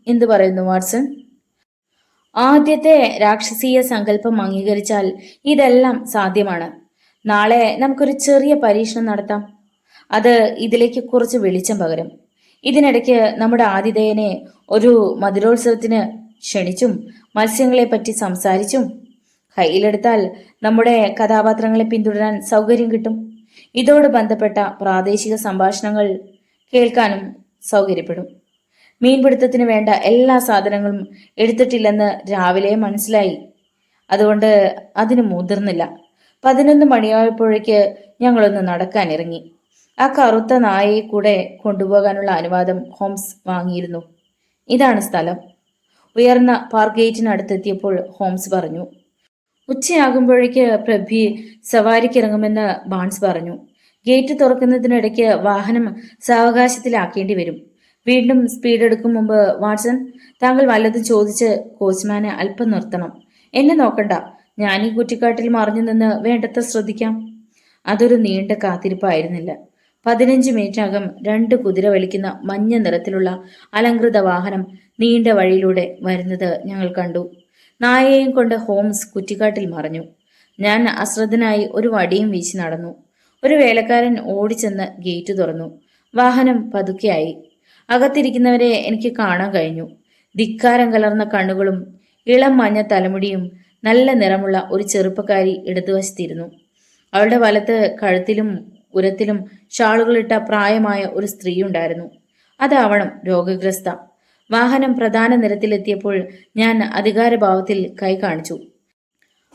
എന്തു പറയുന്നു വാട്സൺ? ആദ്യത്തെ രാക്ഷസീയ സങ്കല്പം അംഗീകരിച്ചാൽ ഇതെല്ലാം സാധ്യമാണ്. നാളെ നമുക്കൊരു ചെറിയ പരീക്ഷണം നടത്താം. അത് ഇതിലേക്ക് കുറച്ച് വെളിച്ചം പകരും. ഇതിനിടയ്ക്ക് നമ്മുടെ ആതിഥേയനെ ഒരു മധുരോത്സവത്തിന് ക്ഷണിച്ചും മത്സ്യങ്ങളെ പറ്റി സംസാരിച്ചും കയ്യിലെടുത്താൽ നമ്മുടെ കഥാപാത്രങ്ങളെ പിന്തുടരാൻ സൗകര്യം കിട്ടും. ഇതോട് ബന്ധപ്പെട്ട പ്രാദേശിക സംഭാഷണങ്ങൾ കേൾക്കാനും സൗകര്യപ്പെടും. മീൻപിടുത്തത്തിന് വേണ്ട എല്ലാ സാധനങ്ങളും എടുത്തിട്ടില്ലെന്ന് രാവിലെ മനസ്സിലായി. അതുകൊണ്ട് അതിന് മുതിർന്നില്ല. 11 മണിയായപ്പോഴേക്ക് ഞങ്ങളൊന്ന് നടക്കാനിറങ്ങി. ആ കറുത്ത നായയെ കൂടെ കൊണ്ടുപോകാനുള്ള അനുവാദം ഹോംസ് വാങ്ങിയിരുന്നു. ഇതാണ് സ്ഥലം. ഉയർന്ന പാർക്ക് ഗേറ്റിനടുത്തെത്തിയപ്പോൾ ഹോംസ് പറഞ്ഞു. ഉച്ചയാകുമ്പോഴേക്ക് പ്രഭി സവാരിക്കിറങ്ങുമെന്ന് ബാൺസ് പറഞ്ഞു. ഗേറ്റ് തുറക്കുന്നതിനിടയ്ക്ക് വാഹനം സാവകാശത്തിലാക്കേണ്ടി വരും. വീണ്ടും സ്പീഡ് എടുക്കും മുമ്പ് വാട്സൺ, താങ്കൾ വല്ലതും ചോദിച്ച് കോച്ച്മാനെ അല്പം നിർത്തണം. എന്നെ നോക്കണ്ട. ഞാൻ ഈ കുറ്റിക്കാട്ടിൽ മറിഞ്ഞു നിന്ന് വേണ്ടത്ര ശ്രദ്ധിക്കാം. അതൊരു നീണ്ട കാത്തിരിപ്പായിരുന്നില്ല. 15 മിനിറ്റിനകം 2 കുതിര വലിക്കുന്ന മഞ്ഞ നിറത്തിലുള്ള അലങ്കൃത വാഹനം നീണ്ട വഴിയിലൂടെ വരുന്നത് ഞങ്ങൾ കണ്ടു. നായയെയും കൊണ്ട് ഹോംസ് കുറ്റിക്കാട്ടിൽ മറഞ്ഞു. ഞാൻ അശ്രദ്ധനായി ഒരു വടിയും വീശി നടന്നു. ഒരു വേലക്കാരൻ ഓടിച്ചെന്ന് ഗേറ്റ് തുറന്നു. വാഹനം പതുക്കെയായി. അകത്തിരിക്കുന്നവരെ എനിക്ക് കാണാൻ കഴിഞ്ഞു. ധിക്കാരം കലർന്ന കണ്ണുകളും ഇളം മഞ്ഞ തലമുടിയും നല്ല നിറമുള്ള ഒരു ചെറുപ്പക്കാരി ഇടതുവശത്തിരുന്നു. അവളുടെ വലത്ത് കഴുത്തിലും ഉരത്തിലും ഷാളുകളിട്ട പ്രായമായ ഒരു സ്ത്രീ ഉണ്ടായിരുന്നു. അതാവണം രോഗഗ്രസ്ത. വാഹനം പ്രധാന നിരത്തിലെത്തിയപ്പോൾ ഞാൻ അധികാരഭാവത്തിൽ കൈ കാണിച്ചു.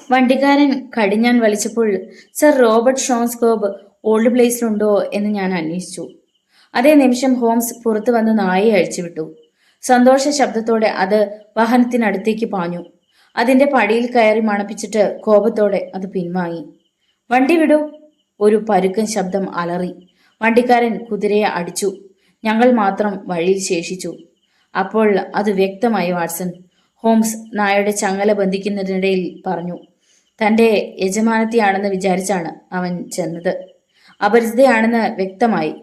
വണ്ടിക്കാരൻ കടിഞ്ഞാൻ വലിച്ചപ്പോൾ സർ റോബർട്ട് ഷോൺസ്കോബ് ഓൾഡ് പ്ലേസിലുണ്ടോ എന്ന് ഞാൻ അന്വേഷിച്ചു. അതേ നിമിഷം ഹോംസ് പുറത്തു വന്ന് നായയെ അഴിച്ചുവിട്ടു. സന്തോഷ ശബ്ദത്തോടെ അത് വാഹനത്തിനടുത്തേക്ക് പാഞ്ഞു. അതിന്റെ പടിയിൽ കയറി മണപ്പിച്ചിട്ട് കോപത്തോടെ അത് പിൻവാങ്ങി. വണ്ടി വിടൂ! ഒരു പരുക്കൻ ശബ്ദം അലറി. വണ്ടിക്കാരൻ കുതിരയെ അടിച്ചു. ഞങ്ങൾ മാത്രം വഴിയിൽ ശേഷിച്ചു. അപ്പോൾ അത് വ്യക്തമായി വാട്സൺ. ഹോംസ് നായയുടെ ചങ്ങല ബന്ധിക്കുന്നതിനിടയിൽ പറഞ്ഞു. തന്റെ യജമാനത്തിയാണെന്ന് വിചാരിച്ചാണ് അവൻ ചെന്നത്. അപരിചിതയാണെന്ന് വ്യക്തമായി.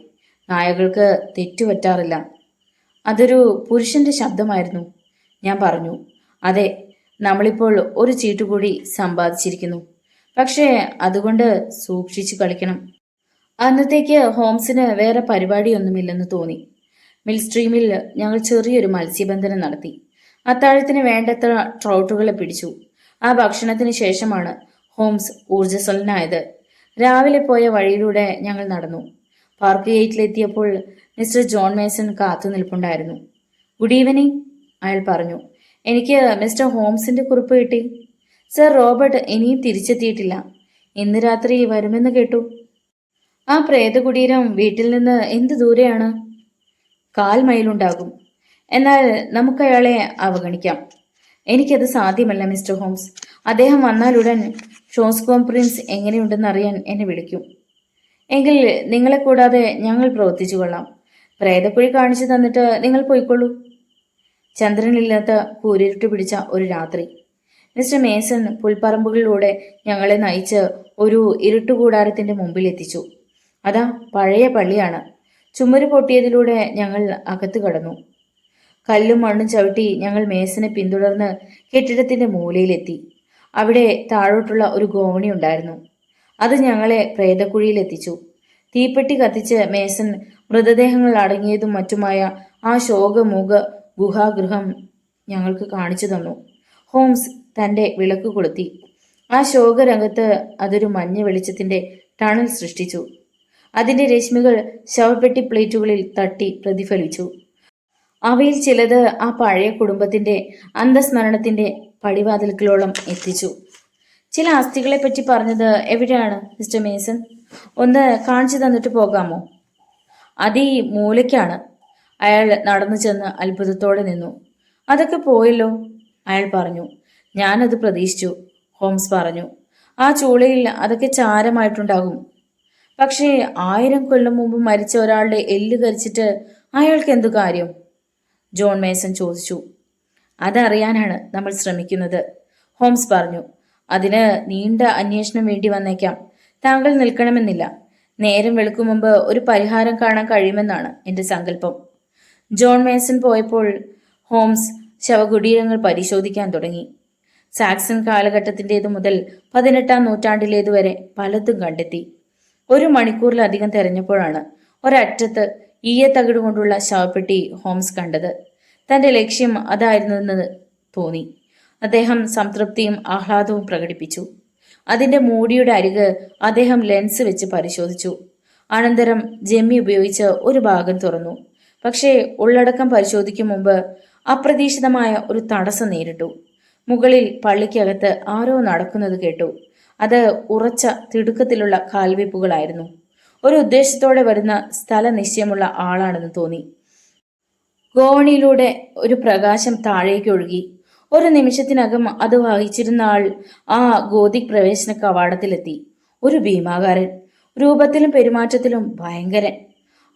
നായകൾക്ക് തെറ്റുപറ്റാറില്ല. അതൊരു പുരുഷന്റെ ശബ്ദമായിരുന്നു. ഞാൻ പറഞ്ഞു. അതെ, നമ്മളിപ്പോൾ ഒരു ചീട്ടുകൂടി സമ്പാദിച്ചിരിക്കുന്നു. പക്ഷേ അതുകൊണ്ട് സൂക്ഷിച്ചു കളിക്കണം. അന്നത്തേക്ക് ഹോംസിന് വേറെ പരിപാടിയൊന്നുമില്ലെന്ന് തോന്നി. മിൽ സ്ട്രീമിൽ ഞങ്ങൾ ചെറിയൊരു മത്സ്യബന്ധനം നടത്തി. അത്താഴത്തിന് വേണ്ടത്ര ട്രൗട്ടുകളെ പിടിച്ചു. ആ ഭക്ഷണത്തിന് ശേഷമാണ് ഹോംസ് ഊർജ്ജസ്വലനായത്. രാവിലെ പോയ വഴിയിലൂടെ ഞങ്ങൾ നടന്നു. പാർക്ക് ഗേറ്റിലെത്തിയപ്പോൾ മിസ്റ്റർ ജോൺ മേസൺ കാത്തു നിൽപ്പുണ്ടായിരുന്നു. ഗുഡ് ഈവനിങ്, അയാൾ പറഞ്ഞു. എനിക്ക് മിസ്റ്റർ ഹോംസിന്റെ കുറിപ്പ് കിട്ടി. സർ റോബർട്ട് ഇനിയും തിരിച്ചെത്തിയിട്ടില്ല. ഇന്ന് രാത്രി വരുമെന്ന് കേട്ടു. ആ പ്രേതകുടീരം വീട്ടിൽ നിന്ന് എന്ത് ദൂരെയാണ്? 1/4 മൈലുണ്ടാകും. എന്നാൽ നമുക്കയാളെ അവഗണിക്കാം. എനിക്കത് സാധ്യമല്ല മിസ്റ്റർ ഹോംസ്. അദ്ദേഹം വന്നാലുടൻ ഷോസ്കോം പ്രിൻസ് എങ്ങനെയുണ്ടെന്ന് അറിയാൻ എന്നെ വിളിക്കും. എങ്കിൽ നിങ്ങളെ കൂടാതെ ഞങ്ങൾ പ്രവർത്തിച്ചു കൊള്ളാം. പ്രേതക്കുഴി കാണിച്ചു തന്നിട്ട് നിങ്ങൾ പോയിക്കൊള്ളൂ. ചന്ദ്രനില്ലാത്ത കൂരിരുട്ട് പിടിച്ച ഒരു രാത്രി. മിസ്റ്റർ മേസൺ പുൽപ്പറമ്പുകളിലൂടെ ഞങ്ങളെ നയിച്ച് ഒരു ഇരുട്ടുകൂടാരത്തിന്റെ മുമ്പിൽ എത്തിച്ചു. അതാ പഴയ പള്ളിയാണ്. ചുമര് പൊട്ടിയതിലൂടെ ഞങ്ങൾ അകത്ത് കടന്നു. കല്ലും മണ്ണും ചവിട്ടി ഞങ്ങൾ മേസനെ പിന്തുടർന്ന് കെട്ടിടത്തിന്റെ മൂലയിലെത്തി. അവിടെ താഴോട്ടുള്ള ഒരു ഗോവണി ഉണ്ടായിരുന്നു. അത് ഞങ്ങളെ പ്രേതക്കുഴിയിലെത്തിച്ചു. തീപ്പെട്ടി കത്തിച്ച് മേസൻ മൃതദേഹങ്ങൾ അടങ്ങിയതും മറ്റുമായ ആ ശോകമൂക ഗുഹാഗൃഹം ഞങ്ങൾക്ക് കാണിച്ചു തന്നു. ഹോംസ് തന്റെ വിളക്ക് കൊളുത്തി. ആ ശോകരംഗത്ത് അതൊരു മഞ്ഞ വെളിച്ചത്തിന്റെ ടണൽ സൃഷ്ടിച്ചു. അതിന്റെ രശ്മികൾ ശവപ്പെട്ടി പ്ലേറ്റുകളിൽ തട്ടി പ്രതിഫലിച്ചു. അവയിൽ ചിലത് ആ പഴയ കുടുംബത്തിന്റെ അന്തസ്മരണത്തിന്റെ പടിവാതിൽക്കലോളം എത്തിച്ചു. ചില അസ്ഥികളെപ്പറ്റി പറഞ്ഞത് എവിടെയാണ് മിസ്റ്റർ മേസൺ? ഒന്ന് കാണിച്ചു തന്നിട്ട് പോകാമോ? അതീ മൂലയ്ക്കാണ്. അയാൾ നടന്നു ചെന്ന് അത്ഭുതത്തോടെ നിന്നു. അതൊക്കെ പോയല്ലോ, അയാൾ പറഞ്ഞു. ഞാനത് പ്രതീക്ഷിച്ചു, ഹോംസ് പറഞ്ഞു. ആ ചൂളയിൽ അതൊക്കെ ചാരമായിട്ടുണ്ടാകും. പക്ഷേ 1000 കൊല്ലം മുമ്പ് മരിച്ച ഒരാളുടെ എല്ല് കരിച്ചിട്ട് അയാൾക്ക് എന്തു കാര്യം? ജോൺ മേസൺ ചോദിച്ചു. അതറിയാനാണ് നമ്മൾ ശ്രമിക്കുന്നത്, ഹോംസ് പറഞ്ഞു. അതിന് നീണ്ട അന്വേഷണം വേണ്ടി വന്നേക്കാം. താങ്കൾ നിൽക്കണമെന്നില്ല. നേരം വെളുക്കും മുമ്പ് ഒരു പരിഹാരം കാണാൻ കഴിയുമെന്നാണ് എൻ്റെ സങ്കല്പം. ജോൺ മേസൺ പോയപ്പോൾ ഹോംസ് ശവകുടീരങ്ങൾ പരിശോധിക്കാൻ തുടങ്ങി. സാക്സൺ കാലഘട്ടത്തിൻ്റേതു മുതൽ 18-ാം നൂറ്റാണ്ടിലേതുവരെ പലതും കണ്ടെത്തി. 1 മണിക്കൂറിലധികം തെരഞ്ഞപ്പോഴാണ് ഒരറ്റത്ത് ഈയത്തകിട് കൊണ്ടുള്ള ശവപ്പെട്ടി ഹോംസ് കണ്ടത്. തന്റെ ലക്ഷ്യം അതായിരുന്നെന്ന് തോന്നി. അദ്ദേഹം സംതൃപ്തിയും ആഹ്ലാദവും പ്രകടിപ്പിച്ചു. അതിന്റെ മൂടിയുടെ അരിക് അദ്ദേഹം ലെൻസ് വെച്ച് പരിശോധിച്ചു. അനന്തരം ജെമ്മി ഉപയോഗിച്ച് ഒരു ഭാഗം തുറന്നു. പക്ഷേ ഉള്ളടക്കം പരിശോധിക്കും മുമ്പ് അപ്രതീക്ഷിതമായ ഒരു തടസ്സം നേരിട്ടു. മുകളിൽ പള്ളിക്കകത്ത് ആരോ നടക്കുന്നത് കേട്ടു. അത് ഉറച്ച തിടുക്കത്തിലുള്ള കാൽവെപ്പുകളായിരുന്നു. ഒരു ഉദ്ദേശത്തോടെ വരുന്ന സ്ഥലനിശ്ചയമുള്ള ആളാണെന്ന് തോന്നി. ഗോവണിയിലൂടെ ഒരു പ്രകാശം താഴേക്ക് ഒഴുകി. ഒരു നിമിഷത്തിനകം അത് വഹിച്ചിരുന്ന ആൾ ആ ഗോതിക് പ്രവേശന കവാടത്തിലെത്തി. ഒരു ഭീമാകാരൻ, രൂപത്തിലും പെരുമാറ്റത്തിലും ഭയങ്കരൻ.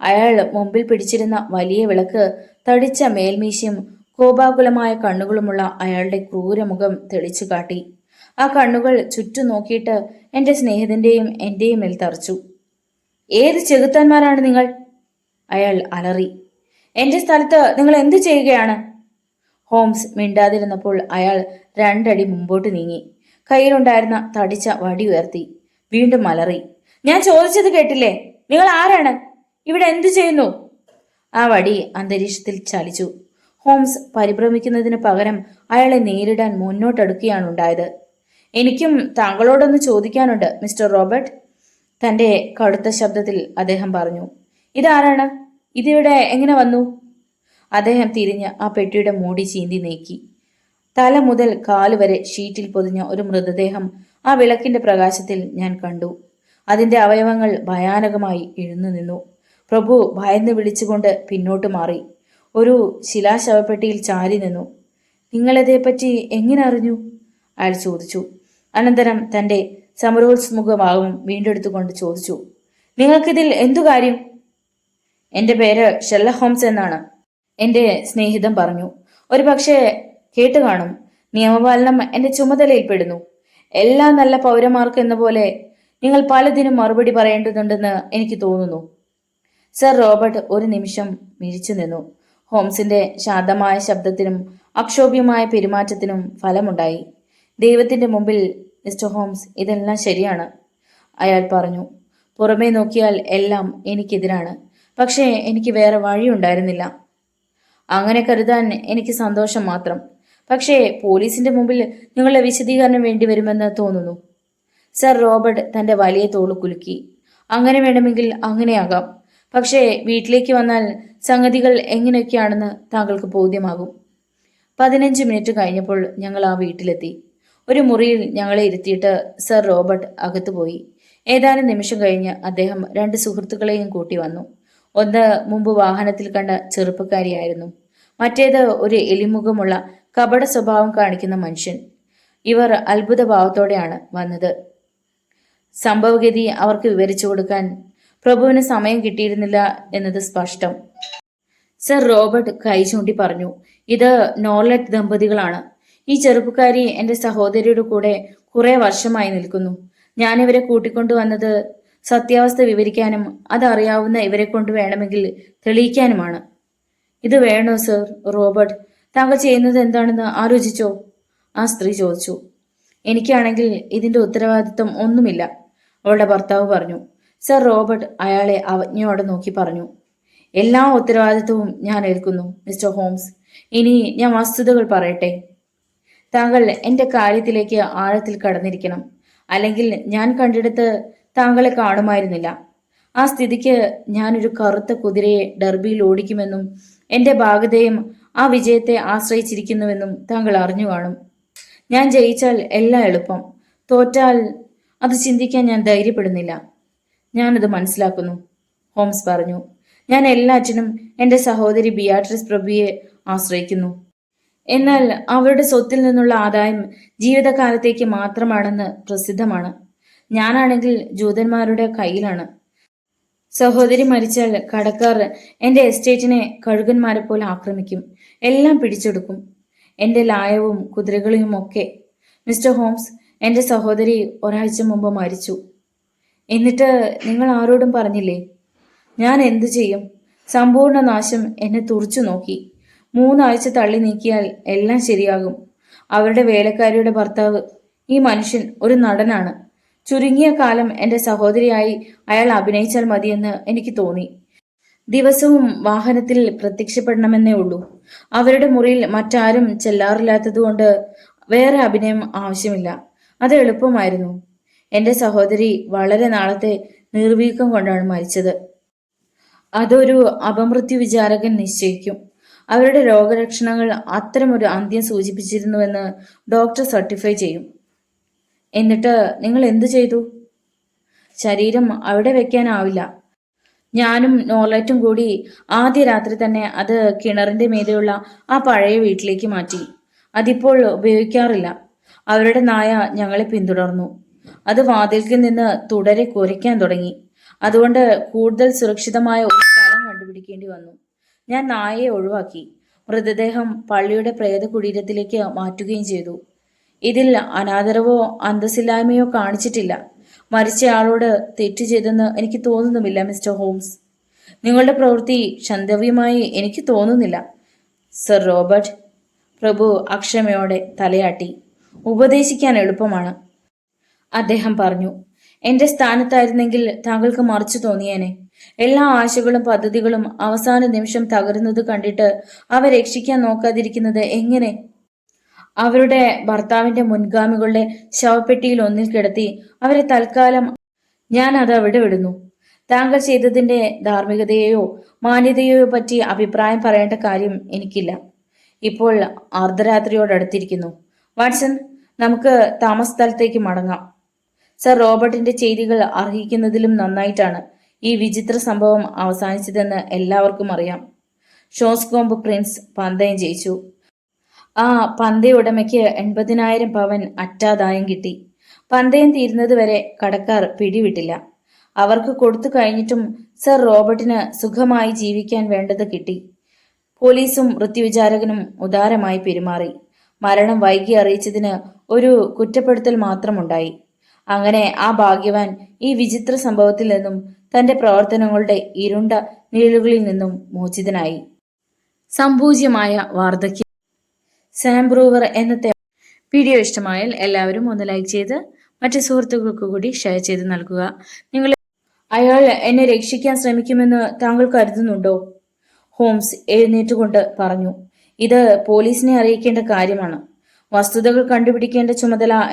അയാൾ മുമ്പിൽ പിടിച്ചിരുന്ന വലിയ വിളക്ക്, തടിച്ച മേൽമീശയും കോപാകുലമായ കണ്ണുകളുമുള്ള അയാളുടെ ക്രൂരമുഖം തെളിച്ചു കാട്ടി. ആ കണ്ണുകൾ ചുറ്റും നോക്കിയിട്ട് എന്റെ സ്നേഹിതന്റെയും എന്റെയും മേൽ തറച്ചു. ഏത് ചെകുത്താന്മാരാണ് നിങ്ങൾ? അയാൾ അലറി. എന്റെ സ്ഥലത്ത് നിങ്ങൾ എന്തു ചെയ്യുകയാണ്? ഹോംസ് മിണ്ടാതിരുന്നപ്പോൾ അയാൾ 2 അടി മുമ്പോട്ട് നീങ്ങി. കയ്യിലുണ്ടായിരുന്ന തടിച്ച വടി ഉയർത്തി. വീണ്ടും അലറി. ഞാൻ ചോദിച്ചത് കേട്ടില്ലേ? നിങ്ങൾ ആരാണ്? ഇവിടെ എന്തു ചെയ്യുന്നു? ആ വടി അന്തരീക്ഷത്തിൽ ചലിച്ചു. ഹോംസ് പരിഭ്രമിക്കുന്നതിന് പകരം അയാളെ നേരിടാൻ മുന്നോട്ടെടുക്കുകയാണ് ഉണ്ടായത്. എനിക്കും താങ്കളോടൊന്ന് ചോദിക്കാനുണ്ട് മിസ്റ്റർ റോബർട്ട്, തന്റെ കടുത്ത ശബ്ദത്തിൽ അദ്ദേഹം പറഞ്ഞു. ഇതാരാണ്? ഇതിവിടെ എങ്ങനെ വന്നു? അദ്ദേഹം തിരിഞ്ഞ് ആ പെട്ടിയുടെ മൂടി ചീന്തി നീക്കി. തല മുതൽ കാല് വരെ ഷീറ്റിൽ പൊതിഞ്ഞ ഒരു മൃതദേഹം ആ വിളക്കിന്റെ പ്രകാശത്തിൽ ഞാൻ കണ്ടു. അതിന്റെ അവയവങ്ങൾ ഭയാനകമായി എഴുന്നു നിന്നു. പ്രഭു ഭയന്ന് വിളിച്ചുകൊണ്ട് പിന്നോട്ട് മാറി. ഒരു ശിലാശവപ്പെട്ടിയിൽ ചാരി നിന്നു. നിങ്ങളിതേപ്പറ്റി എങ്ങനെ അറിഞ്ഞു? അയാൾ ചോദിച്ചു. അനന്തരം തന്റെ സമരോത്സുമുഖഭാവം വീണ്ടെടുത്തുകൊണ്ട് ചോദിച്ചു. നിങ്ങൾക്കിതിൽ എന്തു കാര്യം? എന്റെ പേര് ഷെർലക് ഹോംസ് എന്നാണ്. എന്റെ സ്നേഹിതൻ പറഞ്ഞു. ഒരു പക്ഷേ കേട്ടു കാണും. നിയമപാലനം എന്റെ ചുമതലയിൽപ്പെടുന്നു. എല്ലാ നല്ല പൗരന്മാർക്ക് എന്ന പോലെ നിങ്ങൾ പലതിനും മറുപടി പറയേണ്ടതുണ്ടെന്ന് എനിക്ക് തോന്നുന്നു. സർ റോബർട്ട് ഒരു നിമിഷം മിഴിച്ചു നിന്നു. ഹോംസിന്റെ ശാന്തമായ ശബ്ദത്തിനും അക്ഷോഭ്യമായ പെരുമാറ്റത്തിനും ഫലമുണ്ടായി. ദൈവത്തിന്റെ മുമ്പിൽ മിസ്റ്റർ ഹോംസ്, ഇതെല്ലാം ശരിയാണ്, അയാൾ പറഞ്ഞു. പുറമേ നോക്കിയാൽ എല്ലാം എനിക്കെതിരാണ്. പക്ഷേ എനിക്ക് വേറെ വഴിയുണ്ടായിരുന്നില്ല. അങ്ങനെ കരുതാൻ എനിക്ക് സന്തോഷം മാത്രം. പക്ഷേ പോലീസിന്റെ മുമ്പിൽ നിങ്ങളുടെ വിശദീകരണം വേണ്ടിവരുമെന്ന് തോന്നുന്നു. സർ റോബർട്ട് തന്റെ വലിയ തോള് കുലുക്കി. അങ്ങനെ വേണമെങ്കിൽ അങ്ങനെയാകാം. പക്ഷേ വീട്ടിലേക്ക് വന്നാൽ സംഗതികൾ എങ്ങനെയൊക്കെയാണെന്ന് താങ്കൾക്ക് ബോധ്യമാകും. 15 മിനിറ്റ് കഴിഞ്ഞപ്പോൾ ഞങ്ങൾ ആ വീട്ടിലെത്തി. ഒരു മുറിയിൽ ഞങ്ങളെ ഇരുത്തിയിട്ട് സർ റോബർട്ട് അകത്തുപോയി. ഏതാനും നിമിഷം കഴിഞ്ഞ് അദ്ദേഹം 2 സുഹൃത്തുക്കളെയും കൂട്ടി വന്നു. ഒന്ന് മുമ്പ് വാഹനത്തിൽ കണ്ട ചെറുപ്പക്കാരിയായിരുന്നു. മറ്റേത് ഒരു എലിമുഖമുള്ള കപട സ്വഭാവം കാണിക്കുന്ന മനുഷ്യൻ. ഇവർ അത്ഭുതഭാവത്തോടെയാണ് വന്നത്. സംഭവഗതി അവർക്ക് വിവരിച്ചു കൊടുക്കാൻ പ്രഭുവിന് സമയം കിട്ടിയിരുന്നില്ല എന്നത് സ്പഷ്ടം. സർ റോബർട്ട് കൈ ചൂണ്ടി പറഞ്ഞു. ഇത് നോർലെറ്റ് ദമ്പതികളാണ്. ഈ ചെറുപ്പക്കാരി എന്റെ സഹോദരിയുടെ കൂടെ കുറെ വർഷമായി നിൽക്കുന്നു. ഞാനിവരെ കൂട്ടിക്കൊണ്ടുവന്നത് സത്യാവസ്ഥ വിവരിക്കാനും അതറിയാവുന്ന ഇവരെ കൊണ്ട് വേണമെങ്കിൽ തെളിയിക്കാനുമാണ്. ഇത് വേണോ സർ റോബർട്ട്? താങ്കൾ ചെയ്യുന്നത് എന്താണെന്ന് ആലോചിച്ചോ? ആ സ്ത്രീ ചോദിച്ചു. എനിക്കാണെങ്കിൽ ഇതിന്റെ ഉത്തരവാദിത്വം ഒന്നുമില്ല, അവളുടെ ഭർത്താവ് പറഞ്ഞു. സർ റോബർട്ട് അയാളെ അവജ്ഞയോടെ നോക്കി പറഞ്ഞു. എല്ലാ ഉത്തരവാദിത്വവും ഞാൻ ഏൽക്കുന്നു മിസ്റ്റർ ഹോംസ്. ഇനി ഞാൻ വസ്തുതകൾ പറയട്ടെ. താങ്കൾ എന്റെ കാര്യത്തിലേക്ക് ആഴത്തിൽ കടന്നിരിക്കണം. അല്ലെങ്കിൽ ഞാൻ കണ്ടെടുത്ത് താങ്കളെ കാണുമായിരുന്നില്ല. ആ സ്ഥിതിക്ക് ഞാനൊരു കറുത്ത കുതിരയെ ഡർബിയിൽ ഓടിക്കുമെന്നും എന്റെ ഭാഗതയും ആ വിജയത്തെ ആശ്രയിച്ചിരിക്കുന്നുവെന്നും താങ്കൾ അറിഞ്ഞു കാണും. ഞാൻ ജയിച്ചാൽ എല്ലാം എളുപ്പം, തോറ്റാൽ അത് ചിന്തിക്കാൻ ഞാൻ ധൈര്യപ്പെടുന്നില്ല. ഞാനത് മനസ്സിലാക്കുന്നു, ഹോംസ് പറഞ്ഞു. ഞാൻ എല്ലാറ്റിനും എന്റെ സഹോദരി ബിയാട്രിസ് പ്രഭുയെ ആശ്രയിക്കുന്നു. എന്നാൽ അവരുടെ സ്വത്തിൽ നിന്നുള്ള ആദായം ജീവിതകാലത്തേക്ക് മാത്രമാണെന്ന് പ്രസിദ്ധമാണ്. ഞാനാണെങ്കിൽ ജൂതന്മാരുടെ കയ്യിലാണ്. സഹോദരി മരിച്ചാൽ കടക്കാർ എന്റെ എസ്റ്റേറ്റിനെ കഴുകന്മാരെ പോലെ ആക്രമിക്കും, എല്ലാം പിടിച്ചെടുക്കും, എന്റെ ലായവും കുതിരകളെയും ഒക്കെ. മിസ്റ്റർ ഹോംസ്, എന്റെ സഹോദരി ഒരാഴ്ച മുമ്പ് മരിച്ചു. എന്നിട്ട് നിങ്ങൾ ആരോടും പറഞ്ഞില്ലേ? ഞാൻ എന്തു ചെയ്യും? സമ്പൂർണ്ണ നാശം എന്നെ തുറച്ചു നോക്കി. 3 ആഴ്ച തള്ളി നീക്കിയാൽ എല്ലാം ശരിയാകും. അവരുടെ വേലക്കാരിയുടെ ഭർത്താവ്, ഈ മനുഷ്യൻ ഒരു നടനാണ്. ചുരുങ്ങിയ കാലം എന്റെ സഹോദരിയായി അയാൾ അഭിനയിച്ചാൽ മതിയെന്ന് എനിക്ക് തോന്നി. ദിവസവും വാഹനത്തിൽ പ്രത്യക്ഷപ്പെടണമെന്നേ ഉള്ളൂ. അവരുടെ മുറിയിൽ മറ്റാരും ചെല്ലാറില്ലാത്തതുകൊണ്ട് വേറെ അഭിനയം ആവശ്യമില്ല. അത് എളുപ്പമായിരുന്നു. എന്റെ സഹോദരി വളരെ നാളത്തെ നിർവീക്കം കൊണ്ടാണ് മരിച്ചത്. അതൊരു അപമൃത്യു വിചാരകൻ നിശ്ചയിക്കും. അവരുടെ രോഗലക്ഷണങ്ങൾ അത്തരമൊരു അന്ത്യം സൂചിപ്പിച്ചിരുന്നുവെന്ന് ഡോക്ടർ സർട്ടിഫൈ ചെയ്യും. എന്നിട്ട് നിങ്ങൾ എന്തു ചെയ്തു? ശരീരം അവിടെ വെക്കാനാവില്ല. ഞാനും നോർലൈറ്റും കൂടി ആദ്യ രാത്രി തന്നെ അത് കിണറിന്റെ മീതെയുള്ള ആ പഴയ വീട്ടിലേക്ക് മാറ്റി. അതിപ്പോൾ ഉപയോഗിക്കാറില്ല. അവരുടെ നായ ഞങ്ങളെ പിന്തുടർന്നു. അത് വാതിൽക്കിൽ നിന്ന് തുടരെ കുരയ്ക്കാൻ തുടങ്ങി. അതുകൊണ്ട് കൂടുതൽ സുരക്ഷിതമായ ഒരു സ്ഥലം കണ്ടുപിടിക്കേണ്ടി വന്നു. ഞാൻ നായയെ ഒഴിവാക്കി. മൃതദേഹം പള്ളിയുടെ പ്രേത കുടീരത്തിലേക്ക് മാറ്റുകയും ചെയ്തു. ഇതിൽ അനാദരവോ അന്തസ്സില്ലായ്മയോ കാണിച്ചിട്ടില്ല. മരിച്ചയാളോട് തെറ്റു ചെയ്തെന്ന് എനിക്ക് തോന്നുന്നുമില്ല മിസ്റ്റർ ഹോംസ്. നിങ്ങളുടെ പ്രവൃത്തി ക്ഷന്തവ്യമായി എനിക്ക് തോന്നുന്നില്ല, സർ റോബർട്ട്. പ്രഭു അക്ഷമയോടെ തലയാട്ടി. ഉപദേശിക്കാൻ എളുപ്പമാണ്, അദ്ദേഹം പറഞ്ഞു. എന്റെ സ്ഥാനത്തായിരുന്നെങ്കിൽ താങ്കൾക്ക് മറിച്ചു തോന്നിയേനെ. എല്ലാ ആശകളും പദ്ധതികളും അവസാന നിമിഷം തകരുന്നത് കണ്ടിട്ട് അവ രക്ഷിക്കാൻ നോക്കാതിരിക്കുന്നത് എങ്ങനെ? അവരുടെ ഭർത്താവിന്റെ മുൻഗാമികളുടെ ശവപ്പെട്ടിയിൽ ഒന്നിൽ കിടത്തി അവരെ തൽക്കാലം ഞാൻ അത് അവിടെ വിടുന്നു. താങ്കൾ ചെയ്തതിന്റെ ധാർമ്മികതയെയോ മാന്യതയെയോ പറ്റി അഭിപ്രായം പറയേണ്ട കാര്യം എനിക്കില്ല. ഇപ്പോൾ അർദ്ധരാത്രിയോടടുത്തിരിക്കുന്നു. വാട്സൺ, നമുക്ക് താമസ സ്ഥലത്തേക്ക് മടങ്ങാം. സർ റോബർട്ടിന്റെ ചെയ്തികൾ അർഹിക്കുന്നതിലും നന്നായിട്ടാണ് ഈ വിചിത്ര സംഭവം അവസാനിച്ചതെന്ന് എല്ലാവർക്കും അറിയാം. ഷോസ്കോംബ് പ്രിൻസ് പന്തയം ജയിച്ചു. ആ പന്തയ ഉടമയ്ക്ക് 80,000 പവൻ അറ്റാദായം കിട്ടി. പന്തയം തീരുന്നതുവരെ കടക്കാർ പിടിവിട്ടില്ല. അവർക്ക് കൊടുത്തു കഴിഞ്ഞിട്ടും സർ റോബർട്ടിന് സുഖമായി ജീവിക്കാൻ വേണ്ടത് കിട്ടി. പോലീസും മൃത്യുവിചാരകനും ഉദാരമായി പെരുമാറി. മരണം വൈകി അറിയിച്ചതിന് ഒരു കുറ്റപ്പെടുത്തൽ മാത്രമുണ്ടായി. അങ്ങനെ ആ ഭാഗ്യവാൻ ഈ വിചിത്ര സംഭവത്തിൽ നിന്നും തന്റെ പ്രവർത്തനങ്ങളുടെ ഇരുണ്ട നിഴലുകളിൽ നിന്നും മോചിതനായി. സംപൂജ്യമായ വാർദ്ധക്യം. സാം ബ്രൂവർ എന്ന വീഡിയോ ഇഷ്ടമായാൽ എല്ലാവരും ഒന്ന് ലൈക്ക് ചെയ്ത് മറ്റു സുഹൃത്തുക്കൾക്ക് കൂടി ഷെയർ ചെയ്ത് നൽകുക. അയാൾ എന്നെ രക്ഷിക്കാൻ ശ്രമിക്കുമെന്ന് താങ്കൾ കരുതുന്നുണ്ടോ? ഹോംസ് എഴുന്നേറ്റുകൊണ്ട് പറഞ്ഞു. ഇത് പോലീസിനെ അറിയിക്കേണ്ട കാര്യമാണ്. വസ്തുതകൾ കണ്ടുപിടിക്കേണ്ട ചുമതല